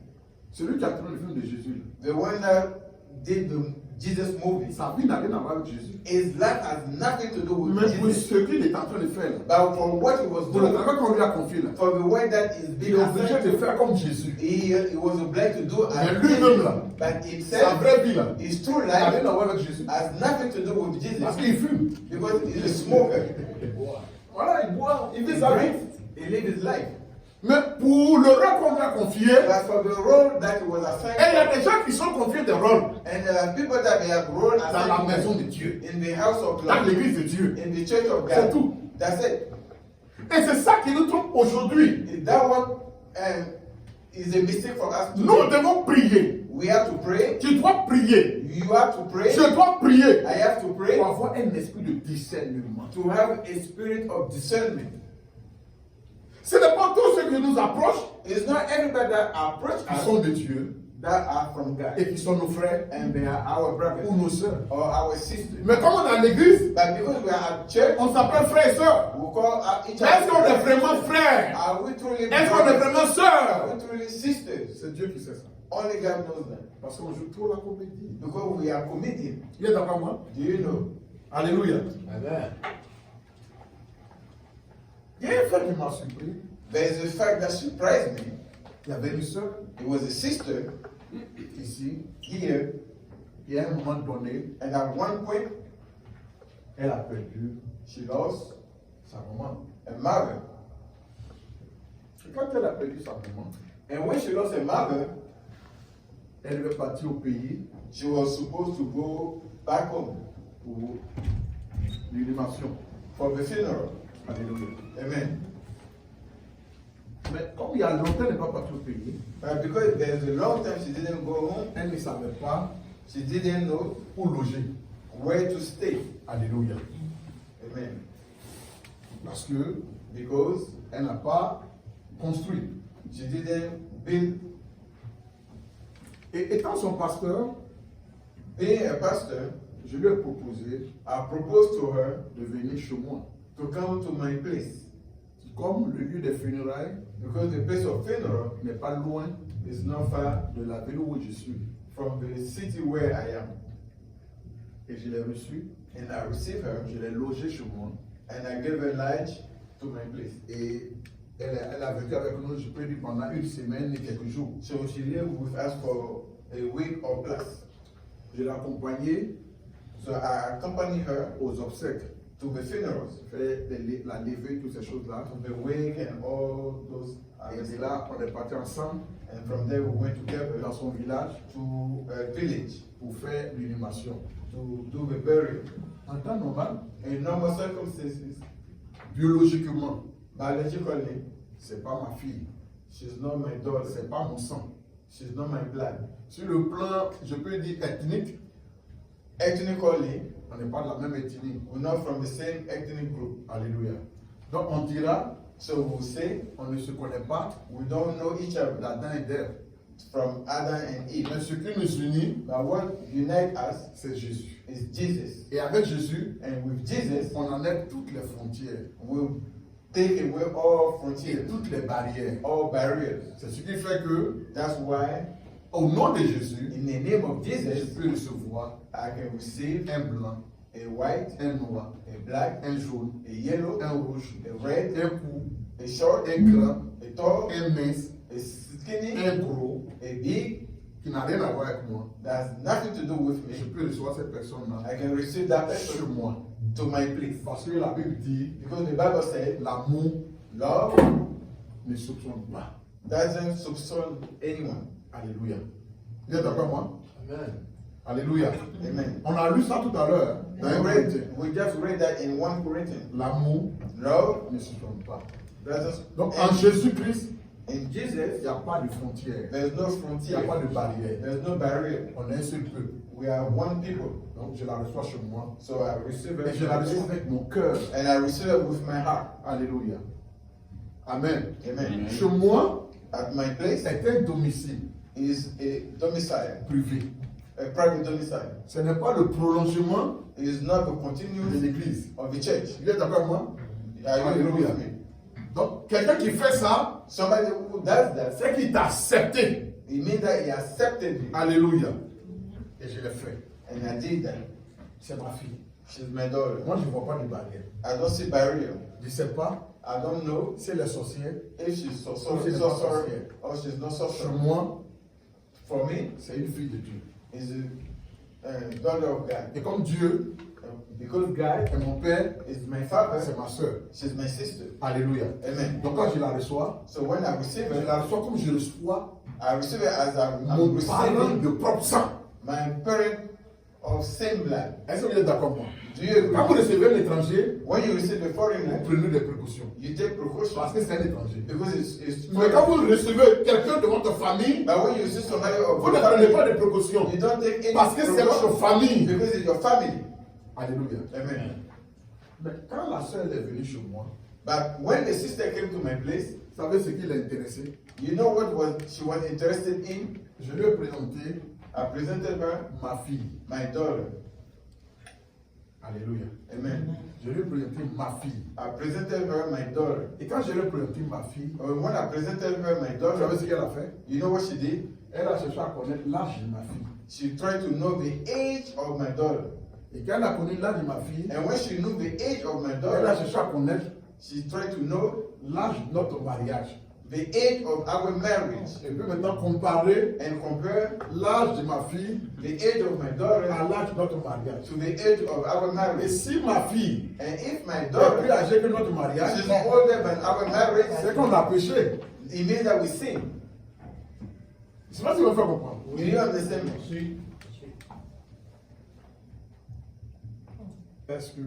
Celui qui a tourné le film de Jésus, là, The one that did the Jesus movie, sa vie n'a rien à voir avec Jésus. his life has nothing to do with Mais pour Jesus. ce qu'il est en train de faire, là, But for what he was pour le doing, travail qu'on lui a confié, là, for the way that is il being est obligé assigned de to faire comme Jésus. he was obliged to do Mais as lui-même, là, but sa himself, vraie vie, là, his true n'a rien life à voir avec Jésus. has nothing to do with Jesus Parce qu'il fume. because he's a smoker. Voilà, il boit, il He vit sa vie. drinks, he lives his life. Mais pour le rôle qu'on lui a confié, But for the role that he was et il y a assigned, des gens qui sont confiés des rôles and there are people that they have role dans la assigned maison de Dieu, in the house of dans God, l'église de Dieu. in the church of C'est God. tout. That's it. Et c'est ça qui nous trompe aujourd'hui. That one is a mistake for us to Nous do. devons prier. We have to pray. Tu dois prier. You have to pray. Je dois prier I have to pray pour avoir un esprit de discernement. to have a spirit of discernment. Ce n'est pas tous ceux qui nous approchent It's not everybody that approach qui us sont de Dieu that are from God et qui sont nos frères and they are our brothers ou nos sœurs. or our sisters. Mais comme on est à l'église, But because we are at church, on s'appelle frères et sœurs. we call each Mais est-ce qu'on est other. vraiment frères? Are we truly Est-ce qu'on est brothers? vraiment Are sœurs? we truly sisters? C'est Dieu qui sait ça. Only God knows that. Parce qu'on joue trop la comédie. Because we are comedians. Il est d'accord moi? Do you know? Alléluia. Amen. Il y a un frère qui m'a surpris. There is a fact that surprised me. Il y avait une sœur It was a sister ici. here, Et à un moment donné, and at one point, elle a perdu she lost sa maman. a mother. Et quand elle a perdu sa maman, And when she lost a mother, elle devait partir au pays she was supposed to go back home pour l'inhumation. for the funeral. Alléluia. Amen. Mais comme il y a longtemps, elle n'est pas partie au pays, But because there's a long time she didn't go home, elle ne savait pas she didn't know où loger. where to stay. Alléluia. Amen. Parce que Because elle n'a pas construit. she didn't build. Et étant son pasteur, Being a pastor, je lui ai proposé I proposed to her de venir chez moi. to come to my place Comme le lieu des funérailles because the place of funeral n'est pas loin is not far de la ville où je suis. from the city where I am. Et je l'ai reçue, And I received her je l'ai logée chez moi. and I gave her lodge to my place. Et elle a vécu avec nous, je peux dire, pendant une semaine et quelques jours. So she lived with us for a week or plus. Je l'ai accompagnée So I accompanied her aux obsèques, to the funerals, fait la levée, toutes ces choses-là. to the wake and all those Et others. de là, on est parti ensemble And from there we went together dans son village to a village pour faire l'inhumation. to do the burial. En temps normal, In normal circumstances, biologiquement, biologically, c'est pas ma fille, she's not my daughter. c'est pas mon sang. She's not my blood. Sur le plan, je peux dire ethnique, Ethnically, on n'est pas de la même ethnie. we're not from the same ethnic group. Alléluia. Donc on dira, So we'll say on ne se connaît pas we don't know each other d'Adam et d'Ève. from Adam and Eve. Mais ce qui nous unit, But what unites us c'est Jésus. is Jesus. Et avec Jésus, And with Jesus, on enlève toutes les frontières we'll take away all et frontiers, toutes les barrières. all barriers. C'est ce qui fait que, That's why, au nom de Jésus, in the name of je Jesus, peux recevoir I can receive un blanc, a white, un noir, a black, un jaune, a yellow, un rouge, a red, un court, a short, un grand, a tall, un mince, a skinny, un gros, a big. qui n'a rien à voir avec moi. That has nothing to do with Et je me. peux recevoir cette personne-là I can receive that sur person moi. to my place. Parce que la Bible dit, Because the Bible said, l'amour love ne soupçonne pas. doesn't soupçon anyone. Alléluia. Vous êtes d'accord avec moi? Amen. Alléluia. Amen. On a lu ça tout à l'heure dans un Corinthien. We just read that in 1 Corinthians. L'amour Love ne soupçonne pas. doesn't. Donc en Jésus-Christ, In il Jesus, n'y a pas de frontières. there's no Il n'y frontier. a pas de barrière. There's no barrier. On est un seul peuple. We are one people. Donc je la reçois chez moi. So I receive Et it. je la reçois avec mon cœur. And I receive it with my heart. Alléluia. Amen. Amen. Chez moi, At my place c'est un domicile is a domicile, privé. a private domicile. Ce n'est pas le prolongement It is not the de continuous l'église. of the church. Vous êtes d'accord avec moi? Are you agree Alléluia. with me? Donc, quelqu'un qui fait ça, Somebody who does that, c'est qu'il t'a accepté. it means that he accepted you. Alléluia. Et je l'ai fait. And I did that. C'est ma fille. She's my daughter. Moi, je ne vois pas de barrière. I don't see barrier. Je ne sais pas I don't know si elle est sorcière. if she's She's not sorcerer or she's not Chez sorcerer. moi, For me, c'est une fille de Dieu. is a daughter of God. Et comme Dieu Because God est mon père, is my father, c'est ma soeur. she's my sister. Alléluia. Amen. Donc quand je la reçois, So when I receive je it, la reçois comme je reçois I receive it as I'm mon parent receiving de propre sang. my parent of same blood. Est-ce que vous êtes d'accord avec moi? Do you Quand vous agree? recevez un étranger, When you receive a vous foreigner, prenez des précautions. you take Parce precautions que c'est un étranger. because it's Mais quand foreign. vous recevez quelqu'un de votre famille, But when you see somebody of vous ne your prenez pas family, de précautions. you don't take any Parce que c'est votre precautions famille. because it's your family. Alléluia. Amen. Mais quand la soeur est venue chez moi, But when the sister came to my place, vous savez ce qui l'a intéressé? you know what she was interested in? Je lui ai présenté I presented her ma fille. my daughter. Alléluia. Amen. Je lui ai présenté ma fille. I presented her my daughter. Et quand je lui ai présenté ma fille, When I presented her my vous savez daughter, ce qu'elle a fait? you know what she did? Elle a cherché à connaître l'âge de ma fille. She tried to know the age of my daughter. Et quand elle a connu l'âge de ma fille, And when she knew the age of my elle a daughter, cherché à connaître she tried to know l'âge de notre mariage. the age of our marriage Et puis maintenant comparer and compare l'âge de ma fille the age of my daughter à l'âge de notre mariage. to the age of our Et marriage. si ma fille And if my est plus daughter âgée que notre mariage, is older than our c'est marriage, qu'on a péché. it means that we sin. Je ne sais pas si vous me faites comprendre. Do you understand me? Est-ce que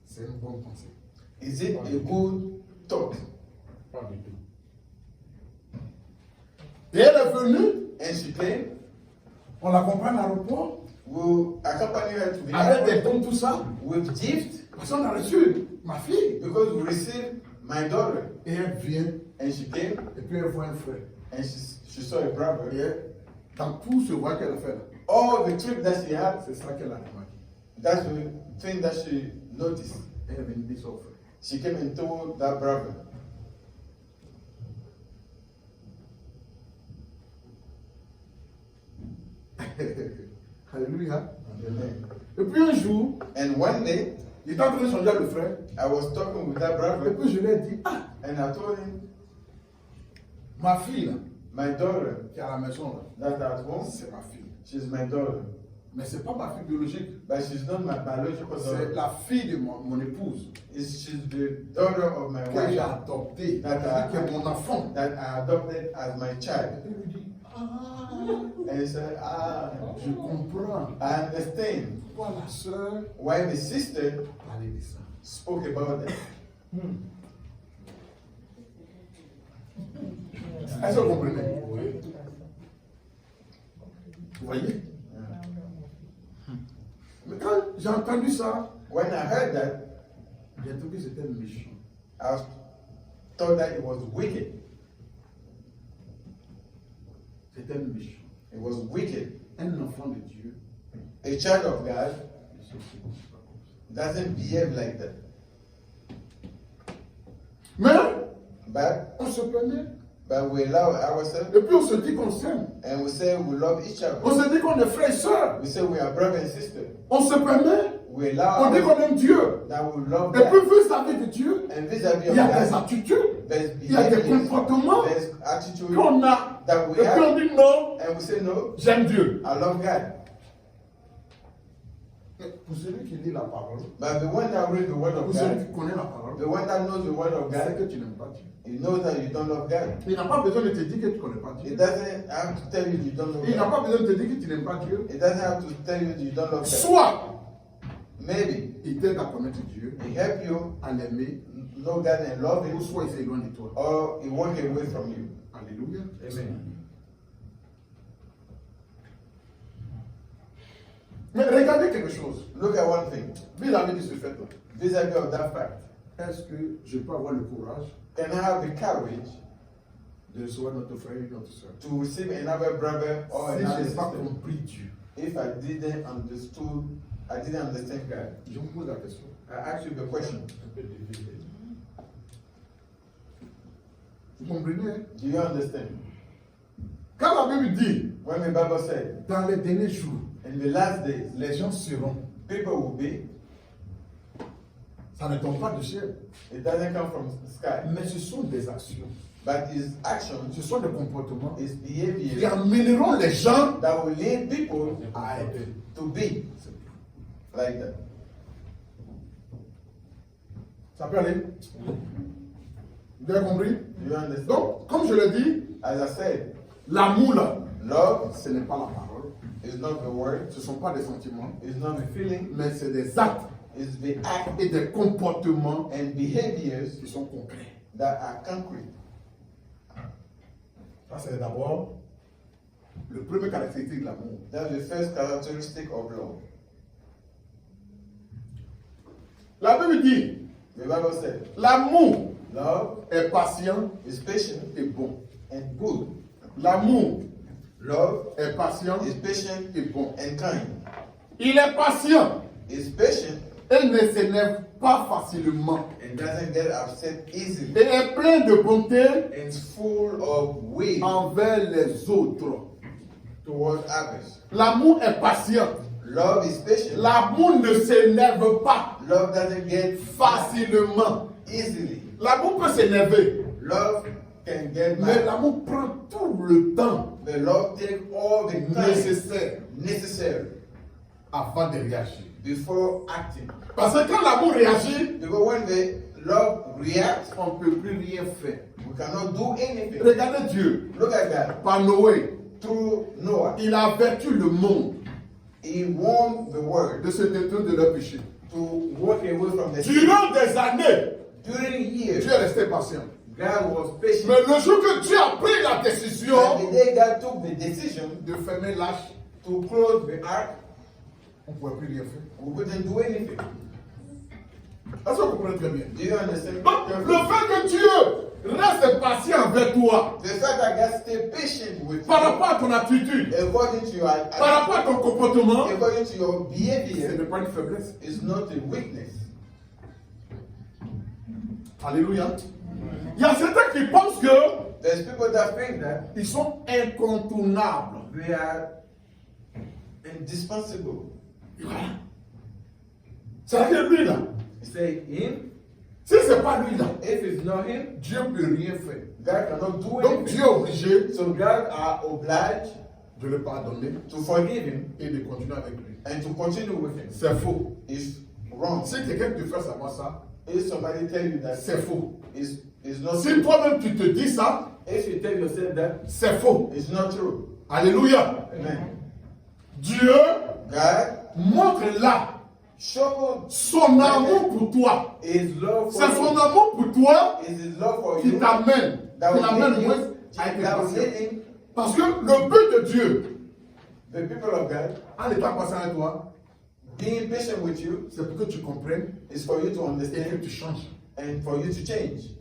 c'est une bonne pensée? Is it a good thought? Pas du tout. Et elle est venue, And she came, on l'accompagne à l'aéroport, we accompany her to the avec des airport dons, tout ça. with gift Parce qu'on a reçu ma fille. because we received my daughter. Et elle vient, And she came et puis elle voit un frère. and she saw a brother. Et elle, dans tout ce voyage qu'elle a fait là, All the trip that she had, c'est ça qu'elle a remarqué. that's the thing that she noticed. Elle est venue dire ça au frère. She came and told that brother. Alléluia. Amen. Et puis un jour, And one day, il est en train de changer avec le frère. I was talking with that Et brother puis je lui ai dit, ah, and I told him, ma fille là, my daughter qui est à la maison là, that's at home, c'est ma fille. she's my daughter. Mais c'est pas ma fille biologique. But she's not my biological C'est daughter. la fille de mon épouse She's the daughter of my que j'ai wife adoptée, D'accord. qui est mon enfant. that I adopted as my child. Et il lui dit, ah, And he said, Je comprends I understand pourquoi la sœur why the sister parlait de ça. spoke about that. Est-ce que vous comprenez? Vous voyez? Mais quand j'ai entendu ça, When I heard that, j'ai trouvé que c'était méchant. I thought that it was wicked. C'était méchant. It was wicked. Un enfant de Dieu A child of God ne se comporte pas comme ça. doesn't behave like that. Mais But on se permet. we allow ourselves Et puis on se dit qu'on s'aime. and we say we love each On other. se dit qu'on est frères et sœurs. We say we are brother and sister. On se permet. We allow On dit qu'on aime Dieu. that we love Et puis God. vis-à-vis de Dieu, And vis-à-vis il of y a des God, attitudes, there's il y a des behaviors, comportements there's attitude qu'on a. that Et we puis on have, dit non, and we say no, j'aime Dieu. I love God. Mais pour celui qui lit la parole, But the one that reads the word of pour celui God, qui connaît la parole, the one that knows the word of c'est que God, tu n'aimes pas Dieu. he knows that you don't love God. Il n'a pas besoin de te dire que tu ne connais pas It Dieu. doesn't have to tell you don't know Il n'a God. pas besoin de te dire que tu n'aimes pas Dieu. It doesn't have to tell you don't love God. Soit Maybe il t'aide à connaître Dieu, he help you à l'aimer, know God and love ou him, soit il s'éloigne de toi. or he walk away from you. Alléluia. Amen. Mais regardez quelque chose. Look at one thing. Vis-à-vis de ce fait-là, Vis-à-vis of that fact, est-ce que je peux avoir le courage can I have the courage de recevoir notre frère et notre soeur to receive another brother or si another je n'ai pas sister compris Dieu? if I didn't understand God? Je vous pose la question. I ask you the question. Vous comprenez? Hein? Do you understand? Quand la Bible dit, When the Bible said, dans les derniers jours, in the last days, les gens seront, people will be, ça ne tombe pas du ciel, it doesn't come from the sky, mais ce sont des actions, but his actions, ce sont des comportements his qui behavior amèneront les gens that will lead people à être. to be like that. Ça peut aller? Vous avez compris? Do you understand? Donc, comme je l'ai dit, As I said, l'amour là, love ce n'est pas la parole, is not the word, ce ne sont pas des sentiments, it's not the feeling, mais c'est des actes it's the act et des comportements and behaviors qui sont concrets. that are concrete. Ça, c'est d'abord le premier caractéristique de l'amour. That's the first characteristic of love. La Bible dit, The Bible said, l'amour love est patient is patient et bon. and good. L'amour Love est patient is patient et bon. and kind. Il est patient Is patient et ne s'énerve pas facilement. and doesn't get upset easily. Et est plein de bonté And is full of will envers les autres. towards others. L'amour est patient. Love is patient. L'amour ne s'énerve pas Love doesn't get facilement. easily. L'amour peut s'énerver, Love can get mais mad. l'amour prend tout le temps But love takes all the time nécessaire necessary avant de réagir. before acting. Parce que quand l'amour réagit, Because when the love reacts, on ne peut plus rien faire. we cannot do anything. Regardez Dieu. Look at God. Par Noé, Through Noah, il a averti le monde he warned the world de se détourner de leur péché. to walk away from the sin. Durant des années, During years, Dieu est resté patient. God was patient. Mais le jour que Dieu a pris la décision And the day God took the decision de fermer l'arche, to close the ark, on ne pouvait plus rien faire. we couldn't do anything. Est-ce que vous comprenez très bien? Do you understand? Donc, le fait que Dieu reste patient avec toi, The fact that God stay patient with par you, rapport à ton attitude, according to your par rapport à ton comportement, according to your ce behavior, n'est pas une faiblesse. is not a weakness. Alléluia. Il y a certains qui pensent que There's people that think that ils sont incontournables. they are indispensable. Voilà. C'est-à-dire lui là. Say him, Si ce n'est pas lui là, if it's not him, Dieu ne peut rien faire. God cannot do Donc anything. Dieu est obligé So God are obliged de le pardonner to forgive him et de continuer avec lui. and to continue with him. C'est faux. It's wrong. Si quelqu'un te fait savoir ça, If somebody tell you that c'est faux. it's not Si true. toi-même tu te dis ça, If you tell yourself that c'est faux. it's not true. Alléluia. Amen. Dieu God montre là show son amour pour toi. His love C'est for son you. amour pour toi Is His love for qui you. t'amène, That qui will l'amène lead moins you. à être That will patient. lead him. Parce que le but de Dieu, The people of God en étant patient avec toi, being patient with you c'est pour que tu comprennes is for you to et que understand tu changes. and for you to change.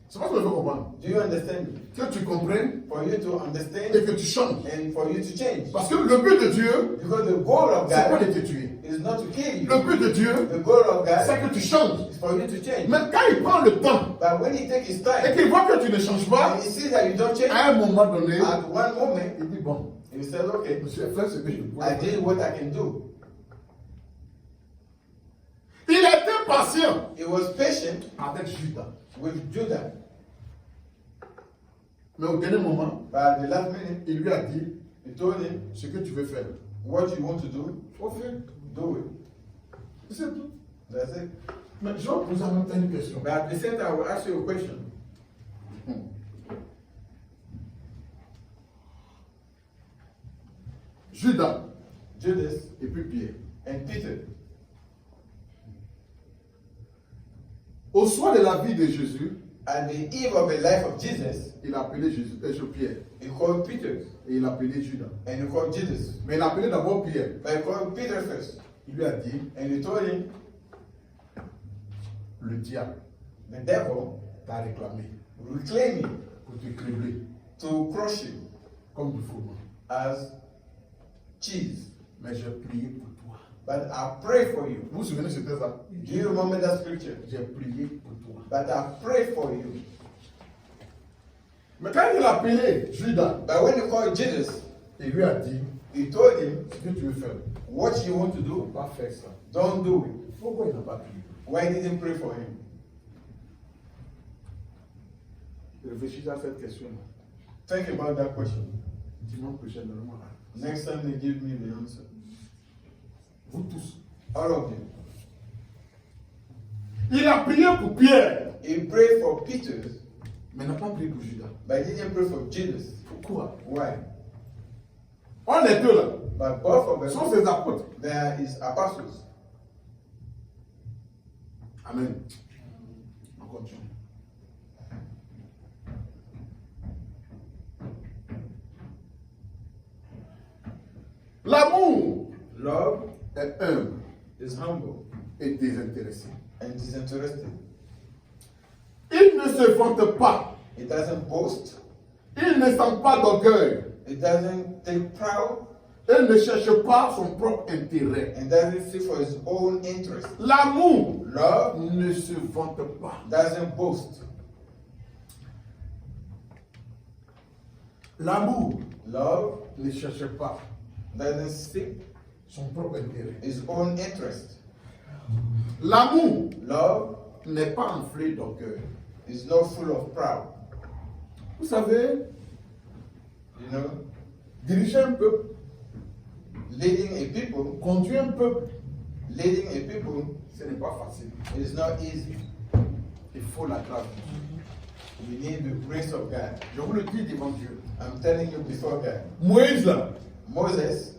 C'est pas ce que je veux comprendre. Do you understand? Que tu comprennes For you to et understand que tu changes. and for you to change. Parce que le but de Dieu, Because the goal of c'est pas de God te tuer. is not to kill you. Le but de Dieu, The goal of c'est God que tu changes. is for you to change. Mais quand il prend le temps But when He takes His et time qu'il voit que tu ne changes pas, and He sees that you don't change, à un moment donné, at one moment il dit bon, He says, okay, je suis fait ce que je peux I faire. did what I can do. Il était patient He was patient avec Judas. with Judah. Mais au dernier moment, But at the last minute, il lui a dit He told him, ce que tu veux faire. what you want to do, Faut faire. do it. C'est tout. That's it. Mais je vais poser en même temps une question. But at the same time, I will ask you a question. Judas Judas et puis Pierre. and Peter, Au soir de la vie de Jésus, at the eve of the life of Jesus, il a appelé Jésus, Pierre. he called Peter Et il a appelé Judas. and he called Judas. Mais il a appelé d'abord Pierre. But he called Peter first. Il lui a dit, And he told him, le diable the devil t'a réclamé will claim you pour te cribler to crush you comme du froment. as cheese. Mais j'ai prié pour toi. But I pray for you. Vous vous souvenez de ce texte-là? Do you remember that scripture? J'ai prié pour toi. But I pray for you. Mais quand il a appelé Judas, But when he called Judas, il lui a dit, he told him, ce que tu veux faire, what you want to ne do, pas faire ça. don't do it. Pourquoi il n'a pas prié? Why didn't pray for him? Réfléchissez à cette question. Think about that question. Dimanche prochain, donne-moi la. Next time they give me the answer. Vous tous. All of you. Il a prié pour Pierre, He prayed for Peter, mais n'a pas prié pour Judas. but he didn't pray for Judas. Pourquoi? Why? On est deux là. But both of Ce sont them, ses apôtres. they are his apostles. Amen. On continue. L'amour Love est humble is humble et désintéressé. and disinterested. Il ne se vante pas. It doesn't boast. Il ne sent pas d'orgueil. It doesn't take proud. Il ne cherche pas son propre intérêt. And doesn't seek for his own interest. L'amour Love ne se vante pas. doesn't boast. L'amour Love ne cherche pas doesn't seek son propre intérêt. his own interest. L'amour Love n'est pas enflé d'orgueil. is not full of proud. Vous savez, You know, diriger un peuple, leading a people, conduire un peuple, leading a people ce n'est pas facile. is not easy. Il faut la grâce. You need the grace of God. Je vous le dis devant Dieu. I'm telling you before God. Moïse, là, Moses,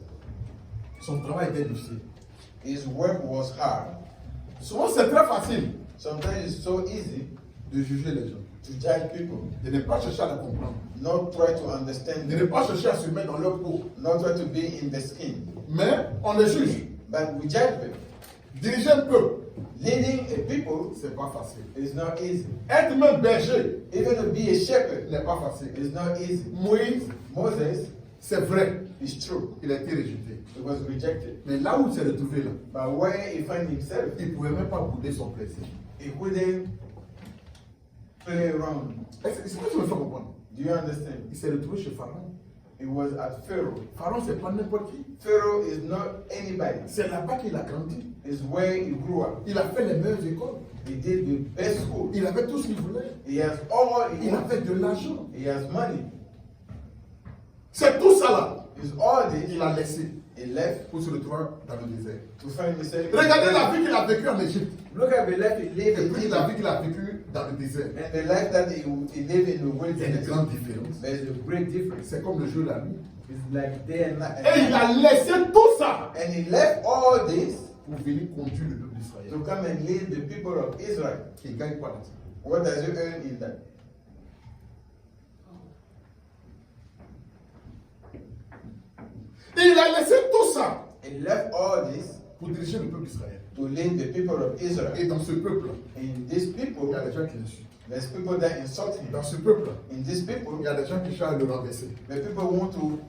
son travail était difficile. his work was hard. Souvent, c'est très facile Sometimes it's so easy de juger les gens, to judge people, de ne pas chercher à les comprendre, not try to understand de ne them, pas chercher à se mettre dans leur peau. not try to be in the skin. Mais on les juge. But we judge them. Diriger un peuple, Leading a people c'est pas facile. is not easy. Être même berger Even to be a shepherd n'est pas facile. is not easy. Moïse, Moses c'est vrai, is true. il a été rejeté. He was rejected. Mais là où il s'est retrouvé là, But where he found himself, il ne pouvait même pas bouder son plaisir. he wouldn't play around. C'est ce que je me fais comprendre. Do you understand? Il s'est retrouvé chez Pharaon. He was at Pharaoh. Pharaon, c'est pas n'importe qui. Pharaoh is not anybody. C'est là-bas qu'il a grandi. It's where he grew up. Il a fait les meilleures écoles. He did the best school. Il avait tout ce qu'il voulait. He has all he Il wants. avait de l'argent. He has money. C'est tout ça là. It's all this Il a laissé he left pour se retrouver dans le désert. to find himself. Regardez la vie qu'il a vécue en Égypte. Look at the life he lived Et in puis la Egypt vie qu'il a vécue dans le désert. and the life that he lived in the Il y a une wilderness. grande différence. There's a great difference. C'est comme le jour et la nuit. It's like day and night. Et il a laissé tout ça And he left all this pour venir conduire le peuple d'Israël. to come and lead the people of Israel. Il gagne quoi dans ça? What does he earn in that? Il a laissé tout ça He left all this pour diriger le peuple d'Israël. to lead the people of Et Israel. dans ce peuple, In this il people, y a des gens qui l'insultent. there's people that insult him. Dans ce peuple, In this il people, y a des gens qui cherchent à le renverser. the people want to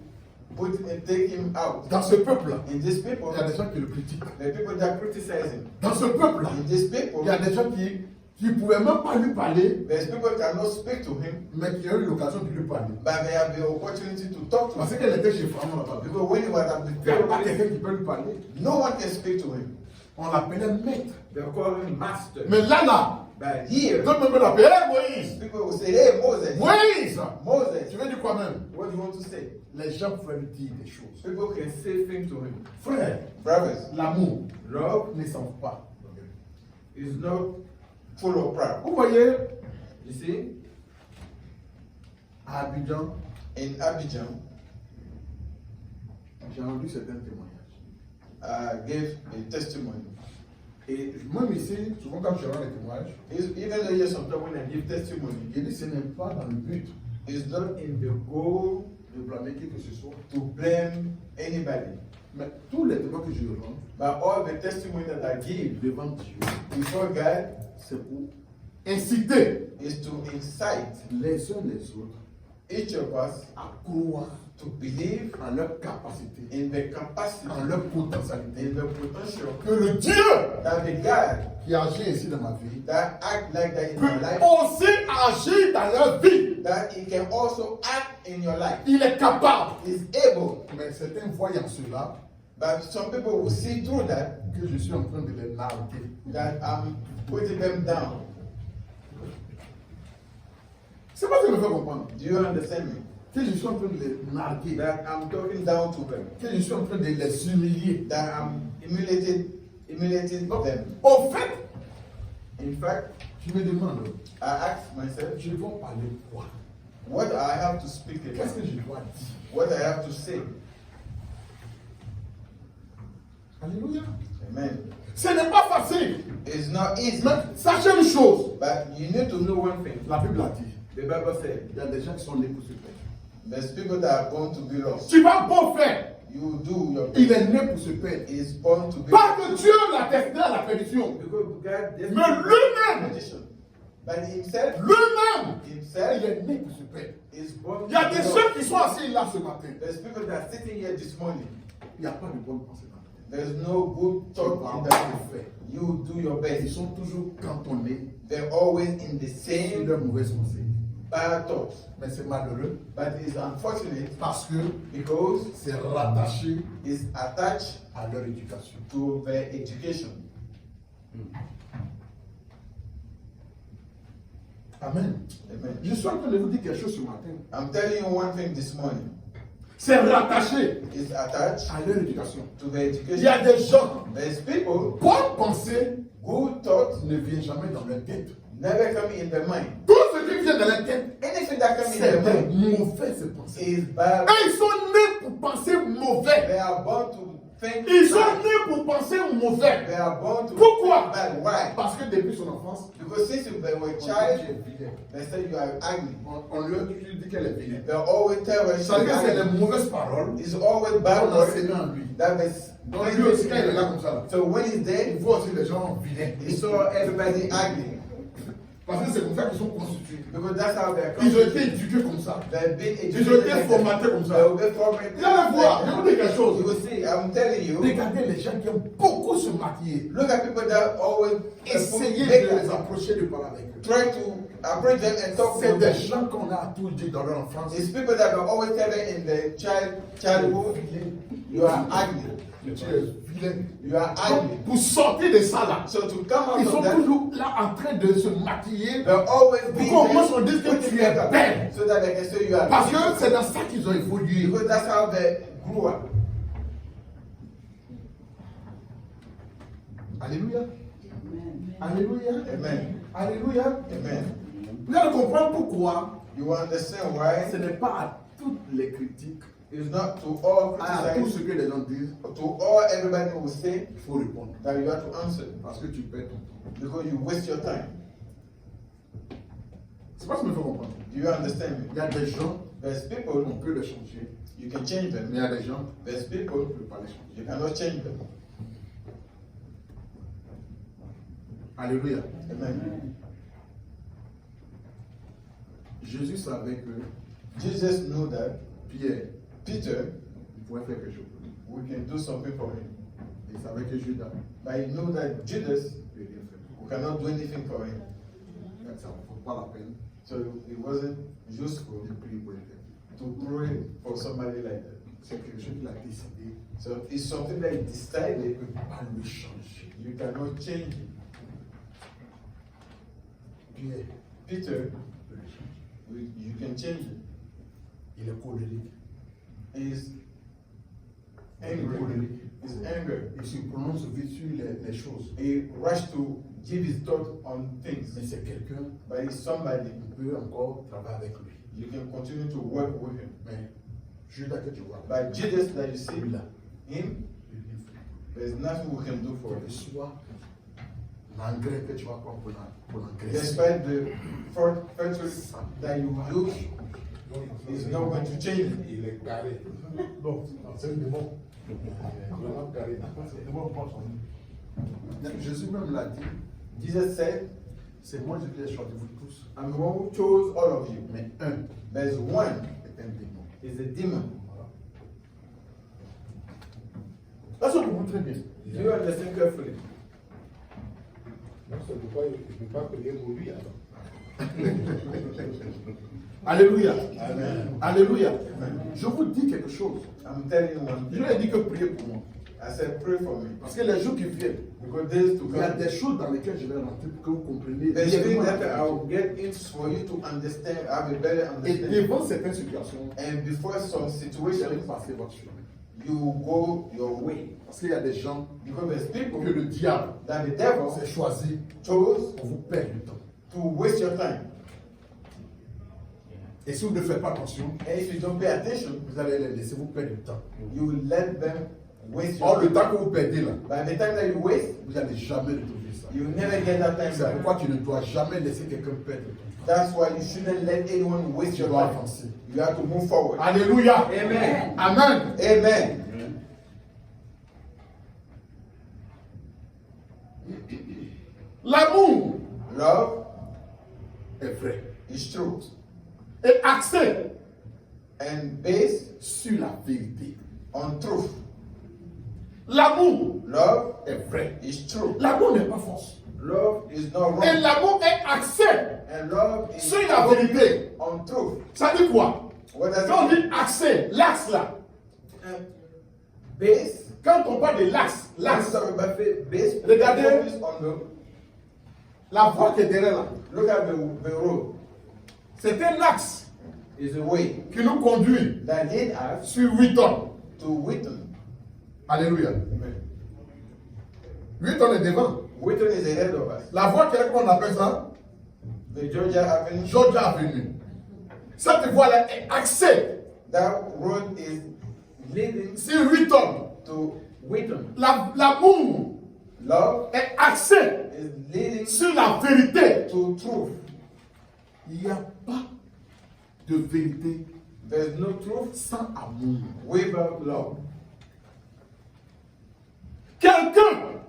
put and take him out. Dans ce peuple, In this people, il y a des gens qui le critiquent. the people that criticize him. Dans ce peuple, In this people, il y a des gens qui ne pouvaient même pas lui parler, there's people that cannot speak to him, mais qui ont eu l'occasion de lui parler. but they have the opportunity to talk to Parce him. qu'elle était chez Pharaon, on n'a pas vu. Because when he was at the Il n'y a pas table, quelqu'un qui peut lui parler. no one can speak to him. On l'appelait maître. They call him master. Mais là, But here, d'autres même l'appelaient Moïse. people will say, hey, Moses. Moïse! Moses, Tu veux dire quoi même? what do you want to say? Les gens pouvaient lui dire des choses. People can say things to him. Frère, Brothers, l'amour love ne s'en pas. is not full of pride. Vous voyez, You see, à Abidjan, in Abidjan, j'ai entendu certains témoignages. gave a testimony. Et même ici, souvent quand je rends les témoignages, Even though here sometimes when I give testimony, je dis ce n'est pas dans le but it's not in the goal de blâmer qui que ce soit. to blame anybody. Mais tous les témoignages que je rends But all the testimony that I give devant Dieu, before God c'est pour inciter is to incite les uns les autres each of us à croire to believe en leur capacité, in the capacity, en leur potentialité. in the potential Que le Dieu that the God qui agit ici dans ma vie that act like that in peut my life, aussi agir dans leur vie. that He can also act in your life. Il est capable. Is able. Mais certains voyant cela, But some people will see through that que je suis en train de les narguer. that I'm putting them down. C'est pas ce qui me fait comprendre. Do you understand me? Que je suis en train de les narguer. That I'm talking down to them. Que je suis en train de les humilier. That I'm humiliating them. Au fait, In fact, je me demande, I ask myself, je dois parler quoi? what I have to speak Qu'est-ce about, que je dois dire? what I have to say. Alléluia. Amen. Ce n'est pas facile. It's not easy, Mais sachez une chose. but you need to know one thing. La Bible a dit, The Bible said, il y a des gens qui sont nés pour se faire. there's people that are born to be lost. Tu vas beau faire. You do your Il best. est né pour se perdre. He is born to be Pas que Dieu l'a destiné à la perdition. Because God just Mais lui-même, condition. But himself, lui-même, il himself est né pour se perdre. is born Il y a to des be gens lost. qui sont assis là ce matin. There's people that are sitting here this morning. Il n'y a pas de bonne pensée dans la tête. There's no good thought in them. You do your Ils best. sont toujours cantonnés They're always in the sur same leurs mauvaises pensées. bad thoughts. Mais c'est malheureux But it's unfortunate parce que because c'est rattaché it's attached à leur éducation. to their education. Amen. Amen. Je suis en train de vous dire quelque chose ce matin. I'm telling you one thing this morning. C'est rattaché It's attached à leur éducation. to their Il y a education. des gens, There's people, bonnes pensées good thoughts ne viennent jamais dans leur tête. never come in their mind. Tout ce qui vient dans leur tête, Anything that comes in c'est their mind des mauvaises pensées. is bad. Et ils sont nés pour penser mauvais. They are born to think Ils sont bad. nés pour penser mauvais. They are born to Pourquoi? think bad. Why? Parce que depuis son enfance, Because since you were a on dit child, qu'elle est vilaine. they say you are ugly. On lui a toujours dit qu'elle est vilaine. They always tell her she's Ça veut dire que c'est ugly. les mauvaises paroles It's always qu'on bad a words enseigné en lui. that is. Donc lui aussi, quand il est là comme ça, So when he's il there, voit aussi les gens vilains. he saw everybody ugly. Parce que c'est comme ça qu'ils sont constitués. Because that's how they're Ils ont été constituted. éduqués comme ça. They've been Ils ont educated. été like formatés that. comme ça. They will be formated. Vous allez voir, je vais vous dire quelque You chose. will see, I'm telling you. Regardez les gens qui aiment beaucoup se maquiller. Look at people that always Essayez make de les approcher, de parler avec eux. try to approach them and talk to C'est des them. gens qu'on a tout dit dans leur enfance. It's people that are always telling in the childhood, you are ugly. Tu es vilain. You are Donc, ugly. pour sortir de ça là, So to come out ils sont of that, toujours là en train de se maquiller. they'll always be Pourquoi au moins on there dit que putting tu es makeup belle? so that they can say you are Parce que beautiful. c'est dans ça qu'ils ont évolué. Because that's how they grew up. Alléluia. Amen. Alléluia. Amen. Alléluia. Amen. Vous allez comprendre pourquoi You understand why ce n'est pas à toutes les critiques It's not to all À tout ce criticize, que les gens disent, to all everybody will say il faut répondre. that you have to answer Parce que tu perds ton temps. because you waste your time. C'est pas ce qu'il me faut comprendre. Do you understand me? Il y a des gens, There's on people, peut les changer, you can change mais them. il y a des gens, There's on people, ne peut pas les changer. you cannot change them. Alléluia. Amen. Jésus savait que Jesus knew that Pierre, Peter, il pouvait faire quelque chose pour lui. we can do something for him. Il savait que Judas But he knew that Judas, ne peut rien faire pour we cannot do anything for him. lui. Ça ne vaut pas la peine So it wasn't useful de prier pour quelqu'un. to pray for somebody like that. C'est quelque chose qu'il a décidé So it's something that he de decided ne pas lui changer. you cannot change it. Pierre Peter, peut le changer. you can change it. Il est colérique. He's Il est angry. colérique. His anger. Il se prononce vite sur les choses. He rushed to give his thought on things. Mais c'est quelqu'un, But he's somebody on peut encore travailler avec lui. you can continue to work with him. Mais Judas que tu vois, But Judas that you see, celui-là, him, il rien fait. there's nothing we can do for Quel him. que soit l'engrais que tu vas prendre pour l'engraisser, Despite the fertility that you use, it's not going to change it. Il est carré. Non, c'est un démon. Il est vraiment carré. C'est un démon prend son nom. Jésus même l'a dit, Jesus said, c'est moi qui ai choisi vous tous. I'm the one who chose all of you. Mais un There's one est un démon. is a demon. Là, ça comprend très bien. Do you understand carefully? Non, c'est pourquoi il ne peut pas prier pour lui alors. Alléluia. Amen. Alléluia. Je vous dis quelque chose. I'm telling you one Je thing. lui ai dit que priez pour moi. I said, pray for me. Parce que les jours qui viennent, Because days to il y a come, des choses dans lesquelles je vais rentrer pour que vous compreniez. there's bien things comment that la I will get in for you to understand, have a better Et understanding. devant certaines situations, And before some vous allez situations, passer votre chemin. you go your way. Parce qu'il y a des gens Because there's people que le diable that the devil s'est choisi chose pour vous perdre du temps. to waste your time. Et si vous ne faites pas attention, And if you don't pay attention, vous allez les laisser vous perdre du temps. you will let them waste your Or, le time. temps que vous perdez là, By the time that you waste, vous n'allez jamais retrouver ça. you will never get that time C'est back. pourquoi tu ne dois jamais laisser quelqu'un perdre ton temps. That's why you shouldn't let anyone waste Tu your dois time. avancer. You have to move forward. Alléluia. Amen. Amen. Amen. L'amour Love est vrai is true et axé and based sur la vérité. on truth. L'amour Love est vrai. is true. L'amour n'est pas fausse. Love is not Et wrong. l'amour est axé And love is sur la vérité. on truth. Ça dit quoi? What does Quand on it dit axé, l'axe là. mean? Base. Quand on parle de l'axe, Let's l'axe, talk about base. Regardez. Focus on la voie qui est derrière là, look at the road. c'est un axe Is a way qui nous conduit that lead us sur 8 tonnes. to Wheaton. Alléluia. Amen. 8 tonnes est devant. Wheaton is ahead of us. La voie qui est, comment on appelle ça? The Georgia Avenue. Georgia Avenue. Cette voie-là est axée That road is leading sur 8 tonnes. to Wheaton. L'amour Love est axé is leading sur la vérité. to truth. Il n'y a pas de vérité There's no truth sans amour. without love. Quelqu'un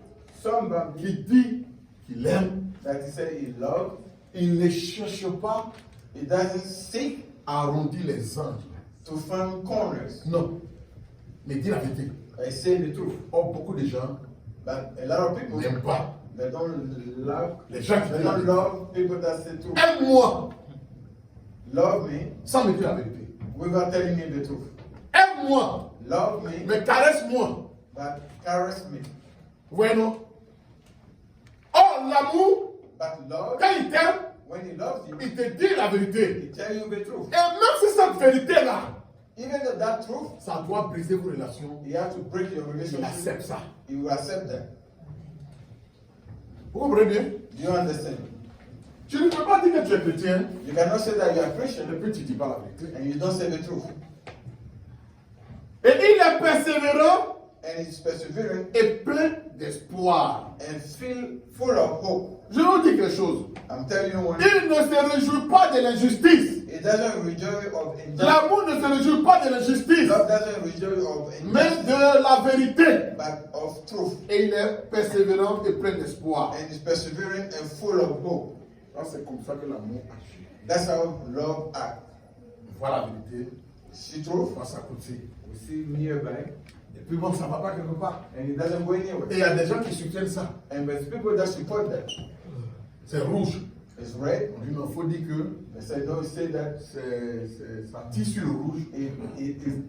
Somebody qui dit qu'il aime, that he said he loved, il ne cherche pas he doesn't seek à arrondir les angles. to find corners. Non. Mais dis la vérité. I say the truth. Or, beaucoup de gens But a lot of people n'aiment pas. they don't love Les gens qui they disent la don't vérité. love people that say truth. Aime-moi Love me sans me dire la vérité. without telling me the truth. Aime-moi, Love me mais caresse-moi. but caress me. Ouais, non? Or, l'amour, But love, quand il t'aime, when he loves you, il te dit la vérité. he tell you the truth. Et même si cette vérité-là, Even though that truth, ça doit briser vos relations, you have to break your il relationship. accepte ça. He will accept that. Vous comprenez bien? Do you understand? Tu ne peux pas dire que tu es chrétien You cannot say that you are et Christian puis tu ne dis pas la vérité. and you don't say the truth. persévérant and is persevering et plein d'espoir. and feel full of hope. Je vous dis quelque chose. I'm telling you one. Il ne se réjouit pas de l'injustice. It doesn't rejoice of injustice. L'amour ne se réjouit pas de l'injustice, Love doesn't rejoice of mais injustice, de la vérité. but of truth. Et il est persévérant et plein d'espoir. And is persevering and full of hope. C'est comme ça que l'amour agit. That's how love acts. Voilà la vérité. See truth? Face à côté. We see nearby, Et puis bon, ça ne va pas quelque part. and it doesn't go Et anywhere. il y a des gens qui soutiennent ça. And there's people that support that. C'est rouge. It's red. On dit, non, il faut dire que They say no, say that ça tire sur le rouge. it is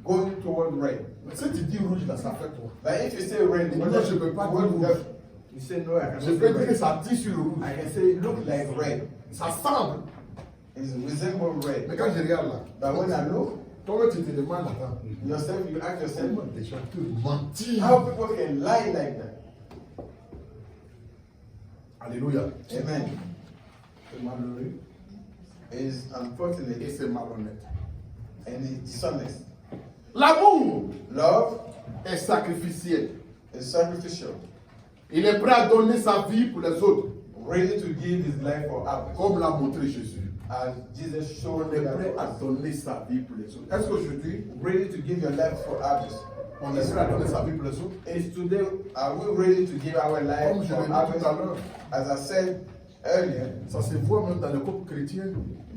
going toward red. Mais si tu dis rouge, là, ça fait toi. But if you say red, Moi, je ne peux pas dire what rouge. you say no, I cannot Je say peux dire que red. ça tire sur le rouge. I can say look like red. Ça semble. It resemble Mais red. quand je regarde là, But when I look, toi tu te demandes, attends, yourself, you ask yourself, comment des gens peuvent mentir? how people can lie like that? Alléluia. Amen. C'est malheureux Is et unfortunate c'est malhonnête. and it's dishonest. L'amour Love est sacrificiel. is sacrificial, Il est prêt à donner sa vie pour les autres, ready to give his life for others. comme l'a montré Jésus. As Jesus On showed est that prêt for à us. donner sa vie pour les autres. Est-ce qu'aujourd'hui, Ready to give your life for others. on est prêt à donner sa vie pour les autres? Is today, are we ready to give our Comme life je for l'ai dit tout à others? l'heure, As I said earlier, ça se voit même dans les couples chrétiens,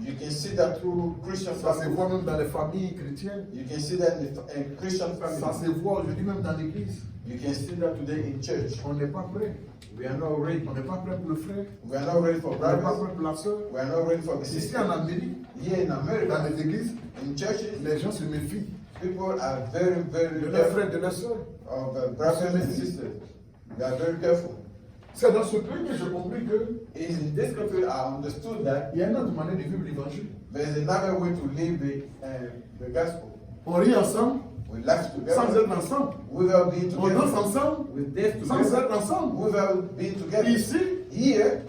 you can see that through Christian ça se voit families. même dans les familles chrétiennes, You can see that in Christian ça families. se voit aujourd'hui même dans l'église. You can see that today in church. On n'est pas prêt. We are not ready. On n'est pas prêt pour le frère. We are not ready for On n'est pas brothers. prêt pour la soeur. We are not ready for the Ici sister. en Amérique, Here in dans America, les églises, in churches, les gens se méfient people are very, very de leurs frères et careful de leurs soeurs. of brothers and sisters. They are very careful. C'est dans ce pays que j'ai compris qu'il In this country, I understood that y a une autre manière de vivre l'évangile. there is another way to live the gospel. On rit ensemble, We laugh sans together, être ensemble. without being On danse together. ensemble, We dance sans together, être ensemble. without being together. Ici, Here,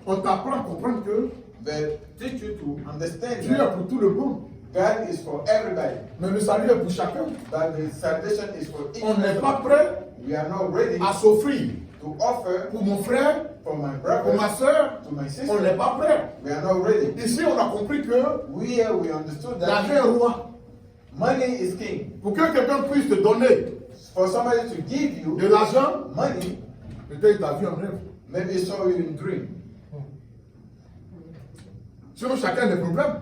on t'apprend à comprendre que they teach you to understand Dieu est that pour tout le monde. God is for everybody, Mais le salut est pour chacun. but the salvation is for each On n'est pas person. prêt We are not ready à s'offrir to offer pour mon frère, for my pour ma brother, soeur. to my On sister. n'est pas prêt. We are not ready. Ici, on a compris que We understood l'argent est that roi. money is king. Pour que quelqu'un puisse te donner For somebody to give you de l'argent, money, peut-être il t'a vu en rêve. maybe he saw you in dream. Sinon, chacun a des problèmes.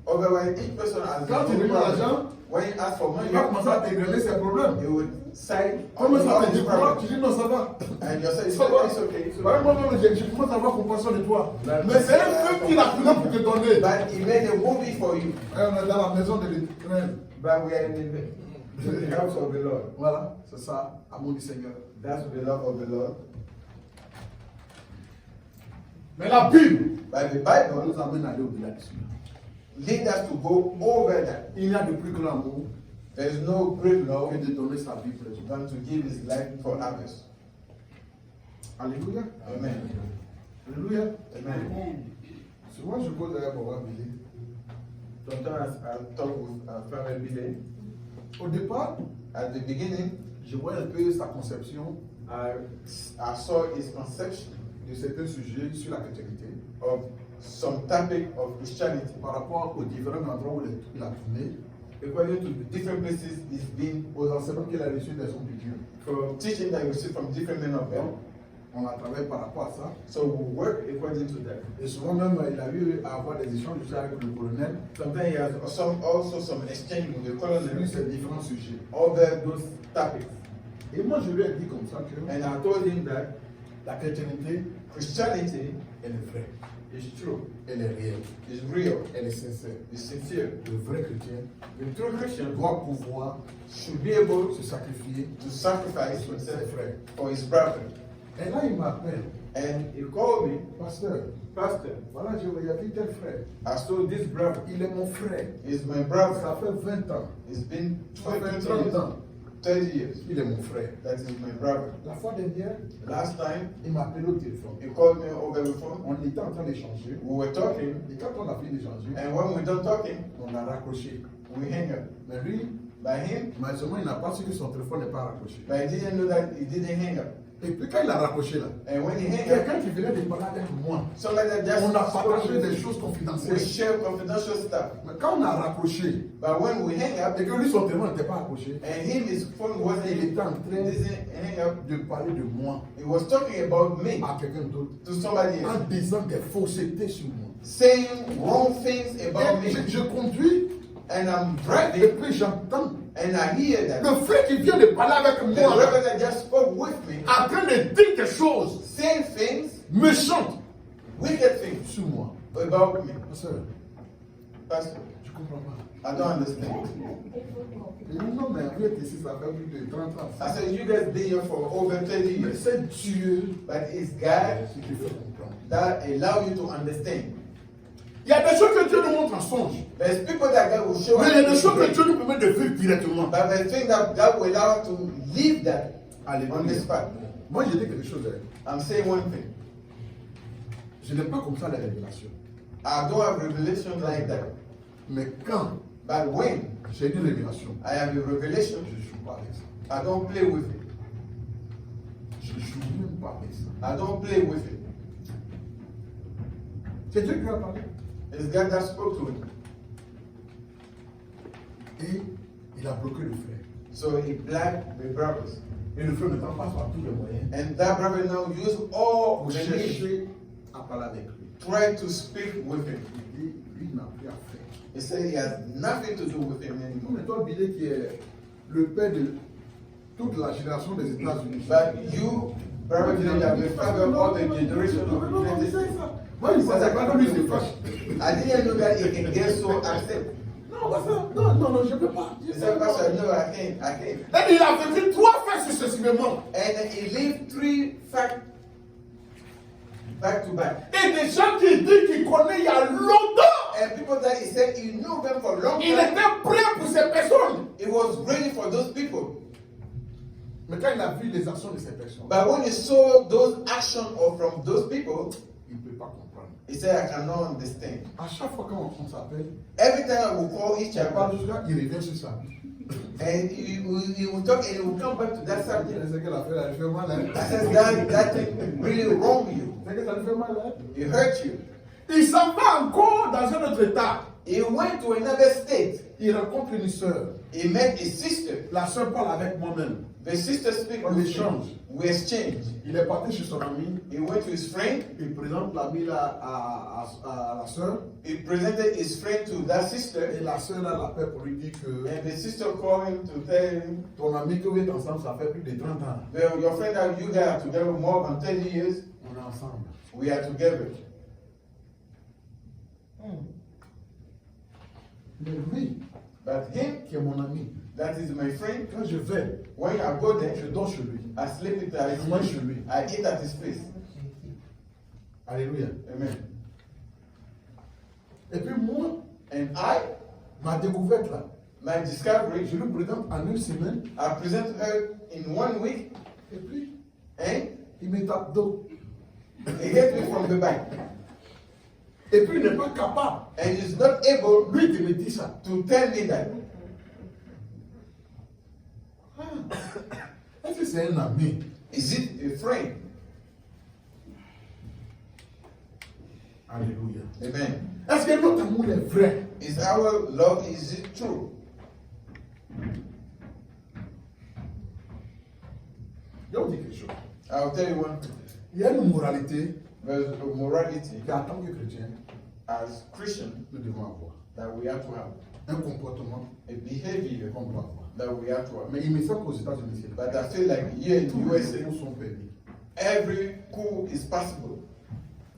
Otherwise, each person has Quand tu their own demandes l'argent, problem. When you ask for money, il va commencer à t'égrener ses problèmes. he would say, Comment ça te his dit quoi? problem. Tu dis non, ça va. And you say, Ça va. it's okay. It's Ouais, okay. moi-même, je commence à avoir compassion de toi. But- Mais c'est un feu qu'il a pris pour te donner. But he made a movie for you. Et on est dans la maison de l'Éternel. But we are in the house of the Lord. Voilà, c'est ça, amour du Seigneur. That's the love of the Lord. Mais la Bible But the Bible nous amène à aller au-delà de cela. leads us to go over that. Il n'y a de plus grand amour There is no great love que de donner sa vie pour les autres. than to give his life for others. Alléluia. Amen. Alléluia. Amen. Amen. Souvent, je pose d'ailleurs pour voir Billy. Sometimes I talk with Father Billy. Au départ, At the beginning, je voyais un peu sa conception I saw his conception de certains sujets sur la chrétienté of some topic of Christianity. par rapport aux différents endroits où il a tourné, According to the different places he's been, aux enseignements qu'il a reçus des hommes de Dieu. from teaching that we see from different men of God. On a travaillé par rapport à ça. So we work according to that. Et souvent même, il a eu à avoir des échanges aussi avec le colonel Sometimes he has also some exchange with the sur colonel ces différents sujets. over those topics. Et moi, je lui ai dit comme ça que And I told him that la chrétienté, Christianity elle est vraie, is true, elle est réelle, is real, elle est sincère. is sincere. Le vrai chrétien The true Christian doit pouvoir should be able se sacrifier to sacrifice pour ses himself frères. for his brother. Et là, il m'appelle, And he called me, pasteur, Pastor, voilà, je vais y aller tel frère. I saw this brother. Il est mon frère. He's my Ça brother. fait 20 ans, It's been ça fait 20 30 years, ans, 30 years. il est mon frère. That is my brother. La fois dernière, Last time, il m'a appelé au téléphone. he called me over the phone. On était en train d'échanger. We were talking, Et quand on a fini d'échanger, and when we're done talking, on a raccroché. we hang up. Mais lui, By him, malheureusement, il n'a pas su que son téléphone n'est pas raccroché. but I didn't know that he didn't hang up. Et puis quand il a raccroché là, And when he hang up, quelqu'un qui venait de parler avec moi, somebody that just on a spoke partagé with des me, choses we confidentielles. share confidential stuff. Mais quand on a raccroché, But when we hang up, et que lui, son téléphone n'était pas raccroché, and him, his phone wasn't, il he était en train didn't hang up, de parler de moi he was talking about me à quelqu'un d'autre, to somebody else, en disant des faussetés sur moi. saying wrong things about Et me. je conduis, And I'm et driving, puis j'entends and I hear that le frère qui vient de parler avec the moi, là, reverend that just spoke with me, en train de dire des choses saying things, méchantes wicked things sur moi. about me. Pasteur, Pastor, je comprends pas. I don't understand. Il dit non, mais vous êtes ici, ça fait plus de 30 ans. I said, you guys been here for over 30 Mais years, c'est Dieu but it's God qui te fait comprendre. that allow you to understand. Il y a des choses que Dieu nous montre en songe. There's people that God will show Mais il y a des us, choses que Dieu nous permet de vivre directement. but there's things that God will allow us to live that on Alléluia. the spot. Moi, je dis quelque chose. I'm saying one thing. Je n'ai pas comme ça les révélations. I don't have revelation like that. Mais quand But when j'ai une révélation, I have a revelation, je ne joue pas avec ça. I don't play with it. Je ne joue même pas avec ça. I don't play with it. C'est Dieu qui a parlé. It's God that spoke to me. Et il a bloqué le frère. So he blocked the brothers. Et le frère ne tend pas par tous les moyens And that brother now use all pour the means, chercher à parler avec lui. try to speak with him. Il dit, lui n'a plus à faire. He said he has nothing to do with him anymore. Mais toi, Billy, qui est le père de toute la génération des États-Unis. But you, brother, you are the father of all the generation of the United States. Moi, il pensait pas que lui se fâche. I didn't know that he can get so upset. Non, non, je ne peux pas. He said, Pastor, no, I can't. Et il a vécu 3 fois successivement. And he lived 3 facts back to back. Et des gens qui disent qu'il connaît il y a longtemps. And people that he said he knew them for a long Il time. était prêt pour ces personnes. He was ready for those people. Mais quand il a vu les actions de ces personnes, But when he saw those actions from those people, il ne peut pas comprendre. he said, I cannot understand. À chaque fois qu'on s'appelle, Every time I will call each il parle other, de cela, il revient sur ça. and he will talk and he will come back to that subject. C'est que l'affaire, elle fait mal. Hein? I said, that thing really wrong you. C'est que ça lui fait mal. Hein? It hurt you. Il s'en va encore dans un autre état. He went to another state. Il rencontre une soeur. He met his sister. La soeur parle avec moi-même. The sister speak On with échange. him. We exchange. Il est parti chez son ami. He went to his friend. Il présente l'ami là à la soeur. He presented his friend to that Et sister. la soeur là l'appelle pour lui dire que And the sister called him to tell him, ton ami que vous êtes ensemble, ça fait plus de 30 ans. well, your friend and you guys are together more than 30 years. On est ensemble. We are together. Mais lui, But him, qui est mon ami, that is my friend, quand je vais, when I go je there, dors chez lui. I sleep at his Je mange place. chez lui. I eat at his place. Alléluia. Amen. Et puis moi, And I, ma découverte là, my discovery, je lui présente en une semaine. I present her in 1 week, Et puis, and il me tape dos. he hit me from the back. Et puis, il n'est pas capable, And he's not able lui, de me dire ça. to tell me that. Est-ce que c'est un ami? Is it a friend? Alléluia. Amen. Est-ce que notre amour est vrai? Is our love, is it true? Je vais vous dire quelque chose. I'll tell you one thing. Il y a une moralité There's a morality qu'en tant que chrétien, as Christians nous devons avoir. that we have to have. Un comportement A behavior qu'on doit avoir. that we have to have. Mais il me semble qu'aux États-Unis, c'est But I feel like here in tous les USA, coups sont permis. every coup is possible.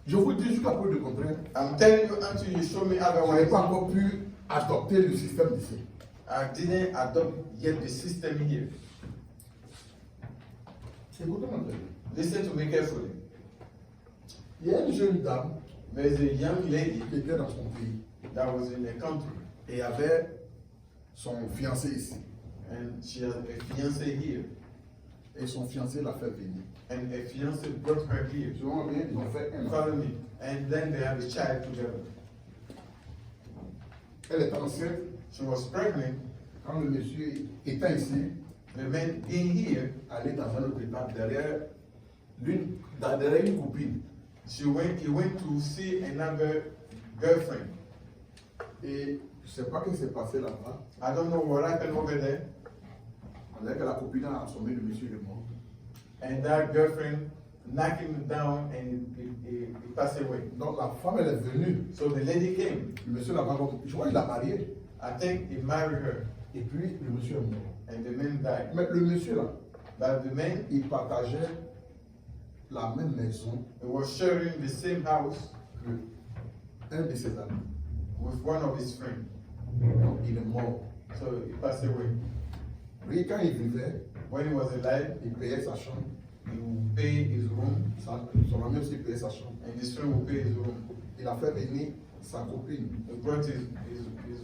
Je vous dis jusqu'à preuve de contraire, I'm telling you until you show me je n'ai otherwise, pas encore pu adopter le système d'ici. I didn't adopt yet the system here. Écoutez-moi très bien. Listen to me carefully. Il y a une jeune dame There's a young lady qui était dans son pays that was in a country et avait son fiancé ici. and she has a fiance here. Et son fiancé l'a fait venir. And a fiance brought her here. Je vois bien, ils ont fait un an. Follow me. And then they have a child together. Elle est enceinte she was pregnant. Quand le monsieur était ici, The man being here, allait dans un autre état derrière une copine. he went to see another girlfriend. Et je ne sais pas ce qui s'est passé là-bas. I don't know what happened over there. On dirait que la copine a assommé le monsieur, il est mort. And that girlfriend knocked him down and he passed away. Donc la femme, elle est venue. So the lady came. Le monsieur l'a pas compris. Je crois qu'il l'a marié. I think he married her Et puis le monsieur est mort. and the man died. Mais le monsieur là, But the man, il partageait la même maison he was sharing the same house que un de ses amis. with one of his friends. Donc il est mort. So he passed away. Lui, quand il vivait, When he was alive, il payait sa chambre. he would pay his room Son ami aussi payait sa chambre. and his friend would pay his room. Il a fait venir sa copine. He brought his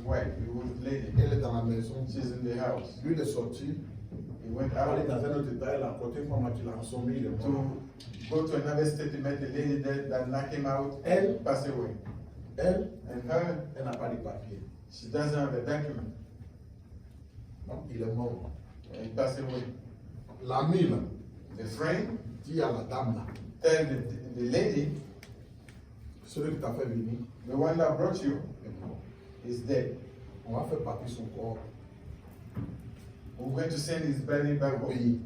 wife, he was a lady. Elle est dans la maison. She's in the house. Lui, il est sorti. He went Il est out dans un autre état. Il a porté une femme qui l'a assommé. Il est mort. to go to another state to meet the lady that knocked him out Elle, and passed away. elle, And her, elle n'a pas de papier. she doesn't have a document. Donc il est mort. And he passed away. L'ami là, The friend dit à la dame là, tell the lady, celui qui t'a fait venir the one that brought you est mort. is dead. On va faire partir son corps We're going to send his body back au home. pays.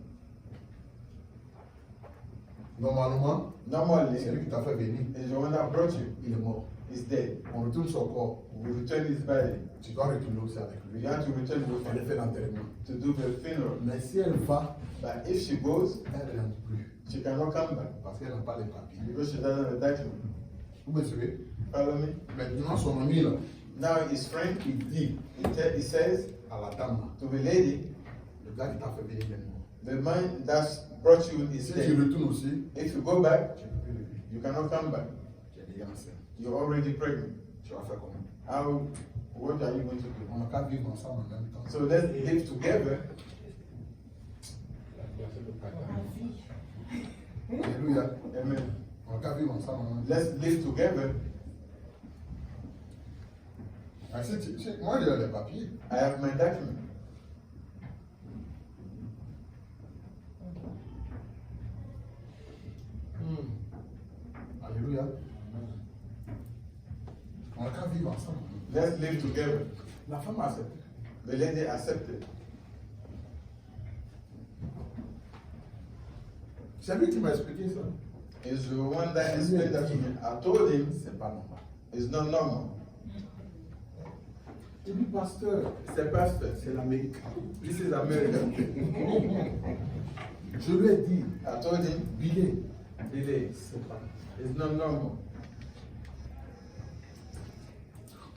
Normalement, Normally, celui qui t'a fait venir, is the one that brought you il est mort. is dead. On retourne son corps. We return his body. Tu dois retourner aussi avec We lui. have to return with Elle him fait l'enterrement. to do the funeral. Mais si elle va, But if she goes, elle ne rentre plus. she cannot come back Parce qu'elle n'a pas les papiers. because she doesn't have a document. Vous me suivez? Follow me? Maintenant, son ami là, Now his friend, il dit he says à la dame là, to the lady, le gars qui t'a fait venir est mort. the man that brought you is Si tu dead. retournes aussi, If you go back, tu ne peux plus le vivre. you cannot come back. Tu es déjà enceinte. You're already pregnant. Tu vas faire comment? What are you going to do? On n'a qu'à vivre ensemble en même temps. So let's live together. Alléluia. Amen. On n'a qu'à vivre ensemble en même temps. Let's live together. Ah, moi, j'ai les papiers. I have my document. Alléluia. On n'a qu'à vivre ensemble. Let's live together. La femme a accepté. The lady accepted. C'est lui qui m'a expliqué ça. Is the one that explained that to me. I told him C'est pas normal. it's not normal. Il dit, pasteur, C'est pastor. c'est l'Amérique. This is America. Je lui ai dit, I told him, billet, Billy, c'est pas. it's not normal.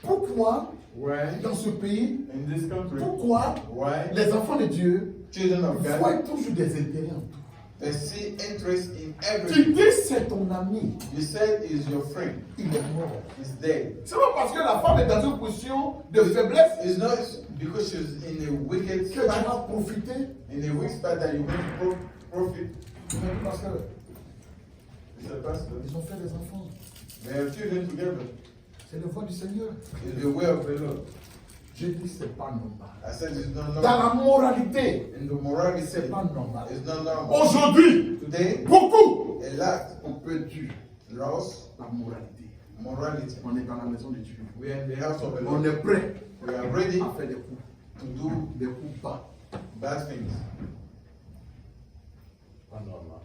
Pourquoi, Why dans ce pays, in this country? pourquoi Why les enfants de Dieu children of voient God toujours des intérêts en tout? they see interest in Tu everything? dis, c'est ton ami, You said is your friend. il est mort. He's dead. C'est pas parce que la femme est dans une position de faiblesse It's not because she's in a wicked que tu vas spot, profiter. in a weak spot that you want to profit. Parce que It's a pastor. ils ont fait des enfants. They have children together. C'est le voie du Seigneur. It's the way of the Lord. Je dis, c'est pas normal. I said it's not Dans normal. la moralité, In the morality, c'est pas normal. it's not normal. Aujourd'hui, Today, beaucoup a lot ont perdu lost la moralité. morality. On est dans la maison de Dieu. We are in the house of the On Lord. est prêt We are ready à faire des coups, to do des coups bas. bad things. Pas normal.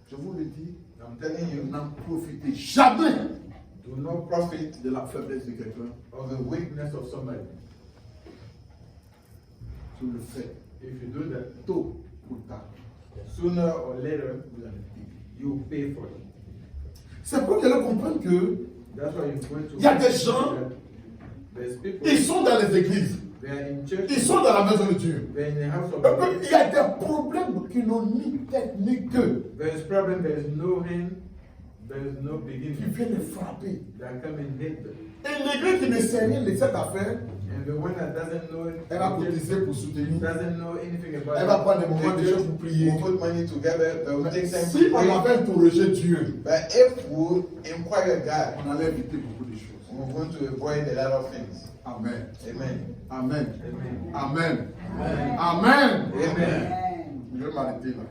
Je vous le dis, I'm telling you, n'en profitez jamais do not profit de la faiblesse de quelqu'un. of the weakness of somebody. Tu le fais If you do that, tôt ou tard. sooner or later, Vous allez payer. you pay for it. C'est pour qu'elle comprenne que That's why you're going to. Il y a des gens, There's people. ils sont dans les églises, They are in church. ils sont dans la maison de Dieu. They are in the house of Et God. puis, il y a des problèmes qui n'ont ni tête ni queue, There is problem. There is no hand. There is no qui beginning. viennent les frapper. That come and hit them. Et l'église qui ne sait rien de cette affaire, And the one that doesn't know, elle va cotiser pour soutenir. doesn't know anything about Elle it. va prendre des moments They de just choses pour prier. will put money together. They will take time Si to on pray. avait interrogé Dieu, But if we inquire God, on allait éviter beaucoup de choses. we're going to avoid a lot of things. Amen. Amen. Amen. Amen. Amen. Amen. Amen. Amen. Amen. Je vais m'arrêter là.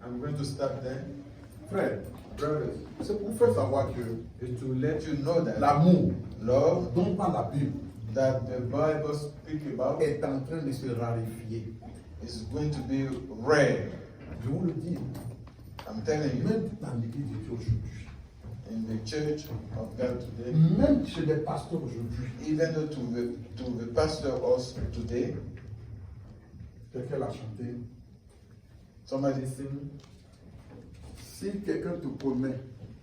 I'm going to stop there. Frère, Brothers, c'est pour faire savoir que is to let you know that l'amour love dont parle la Bible that the Bible speaks about est en train de se raréfier. is going to be rare. Je vous le dis, I'm telling you, même dans l'église de Dieu aujourd'hui, in the church of God today, même chez les pasteurs aujourd'hui, even though to the pastor also today, quelqu'un l'a chanté. somebody sing, Si quelqu'un te promet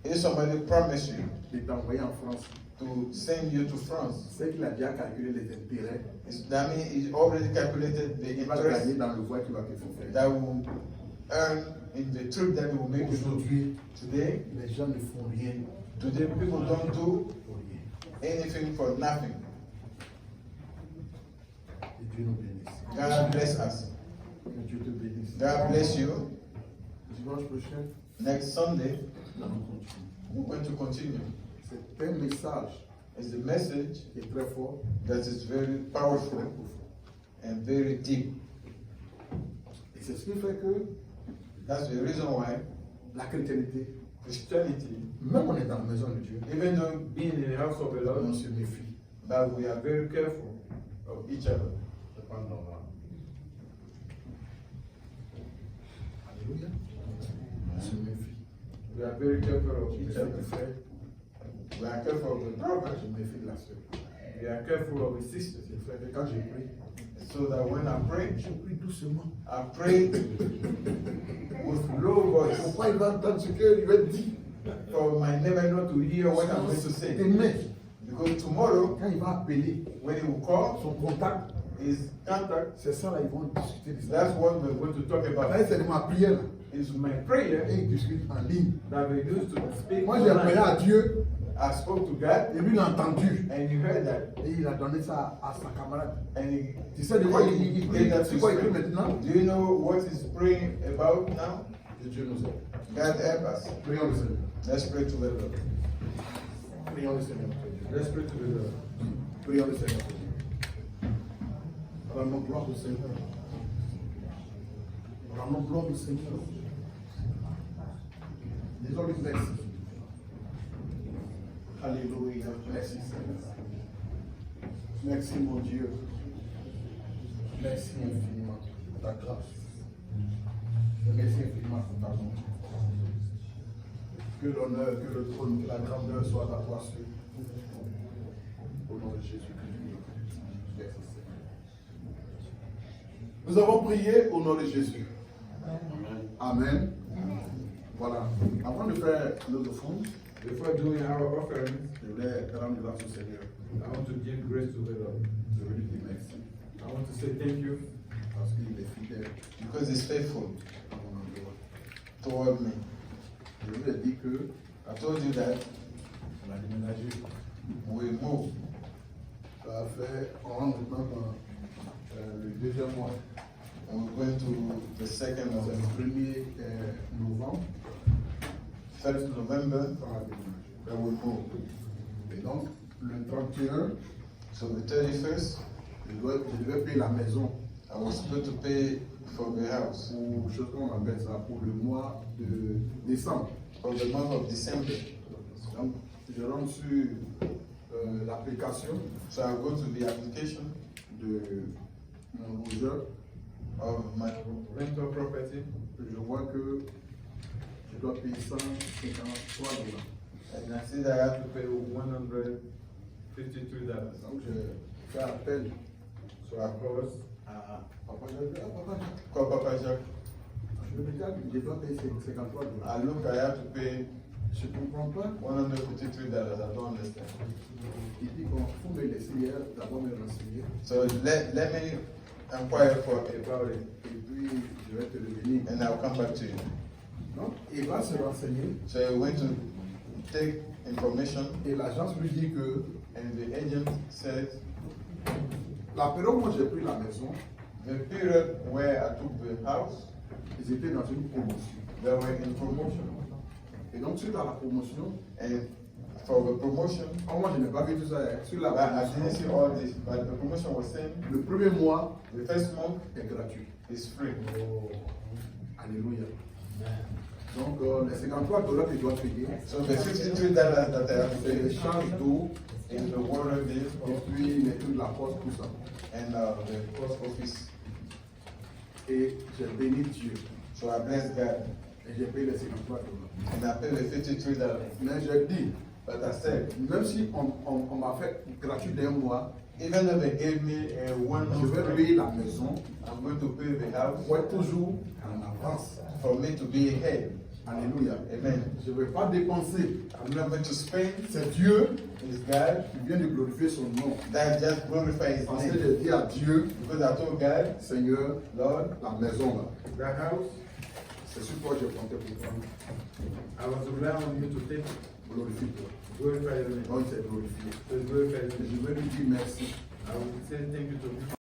if somebody promise you de t'envoyer en France, to send you to France, c'est qu'il a déjà calculé les intérêts. that means he's already calculated the Il va gagner interest dans le voie qu'il va te faire. that will earn in the trip that will make you do. Aujourd'hui, Today, les gens ne font rien today people don't do pour rien. anything for nothing. Et Dieu nous bénisse. God bless us. Que Dieu te bénisse. God bless you. Dimanche prochain, Next Sunday, nous allons continuer. we're going to continue. C'est un message It's a message qui est très fort, that is very très powerful profond. and very deep. Et c'est ce qui fait que That's the reason why la chrétienté, Christianity, même on est dans la maison de Dieu, even though being in the house of the on Lord, se méfie. but we are very careful of each other. C'est pas normal. Alléluia. On se méfie. We are very careful of Je each méfie other. du frère, We are careful of the brother. je méfie de la sœur. We are careful of the sisters. C'est frère, quand je prie, So that when I pray, je prie doucement. I pray with low voice Pourquoi il va entendre ce qu'il va dire? for my neighbor not to hear what I'm going to say. Demain, Because tomorrow, quand il va appeler when he will call son contact, his contact, c'est ça là, ils vont discuter de ça. that's what we're going to talk about. Là, c'est de ma prière. It's my prayer Et ils discutent en ligne. that we used to speak. Moi, j'ai prié à online. Dieu, I spoke to God, et lui, il a entendu. and you heard that, Et il a donné ça à sa camarade. and Tu sais de quoi il prie? gave that C'est to quoi il his prie friend. maintenant? Do you know what he's praying about now? Que Dieu nous aide. God help us. Prions le Seigneur. Let's pray together. Prions le Seigneur. Let's pray together. Prions le Seigneur. Rendons gloire au Seigneur. Rendons gloire au Seigneur. Disons-lui merci. Alléluia. Merci Seigneur. Merci mon Dieu. Merci infiniment pour ta grâce. Merci infiniment pour ta bonté. Que l'honneur, que le trône, que la grandeur soient à toi seul. Au nom de Jésus-Christ. Merci Seigneur. Nous avons prié au nom de Jésus. Amen. Voilà. Avant de faire nos offrandes, Before doing our offerings, je voulais rendre grâce au Seigneur. I want to give grace to the Lord. Je veux lui dire merci. I want to say thank you Parce qu'il est fidèle because He's faithful à mon endroit. toward me. Je lui ai dit que I told you that on a déménagé. we moved. Ça a fait, on rentre maintenant dans le deuxième mois. And we're going to the second C'est of le 1er novembre. 1st November, On a déménagé. that we moved. Et donc, le 31, So the 31st, je devais payer la maison I was supposed to pay for the house pour, chose qu'on appelle ça, pour le mois de décembre. for the month of December. Donc, je rentre sur l'application So I go to the application de mon logeur. of my rental property Je vois que je dois payer $153. and I see that I have to pay $153. Donc, je fais appel So I called, à Papa Jacques. Ah, Papa Jacques. call Papa Jacques. Je me dis, ah, je dois payer $53. I look, I have to pay Je ne comprends pas. $153. I don't understand. Il dit, bon, il faut me laisser hier, d'abord me renseigner. So let me inquire about it Et puis, je vais te revenir. and I'll come back to you. Donc, il va se renseigner. So I went to take information Et l'agence lui dit que and the agent said la période où j'ai pris la maison, the period where I took the house, ils étaient dans une promotion. they were in promotion. Et donc, suite à la promotion, And for the promotion. Oh, moi, je n'ai pas vu tout ça. Hein. Sur la But I didn't see promotion, all this. But the promotion was saying le premier mois the first month est gratuit. is free. Alléluia. Donc, les $53 que je dois payer, So the $53 that I have to c'est les pay charges d'eau is the water bill et puis les trucs de la poste, tout ça. and the post office. Et j'ai béni Dieu. So I bless God Et j'ai payé les $53. and I paid the $53. Mais j'ai dit, But I said, même si on m'a fait gratuit d'un mois, even though they gave me a one je month vais free, payer la maison I'm going to pay the house pour être toujours en avance. for me to be ahead. Alléluia. Amen. Je ne vais pas dépenser. I'm not going to spend. C'est Dieu It's God qui vient de glorifier son nom. that just glorify His Parce que name. j'ai dit à Dieu, Because I told God, Seigneur, Lord, la maison là, that house, c'est sur toi que je comptais pour toi. I was relying on you to take Glorifie-toi. glorify your name. Donc il s'est glorifié. To glorify Et your name. je vais lui dire merci. I will say thank you to you.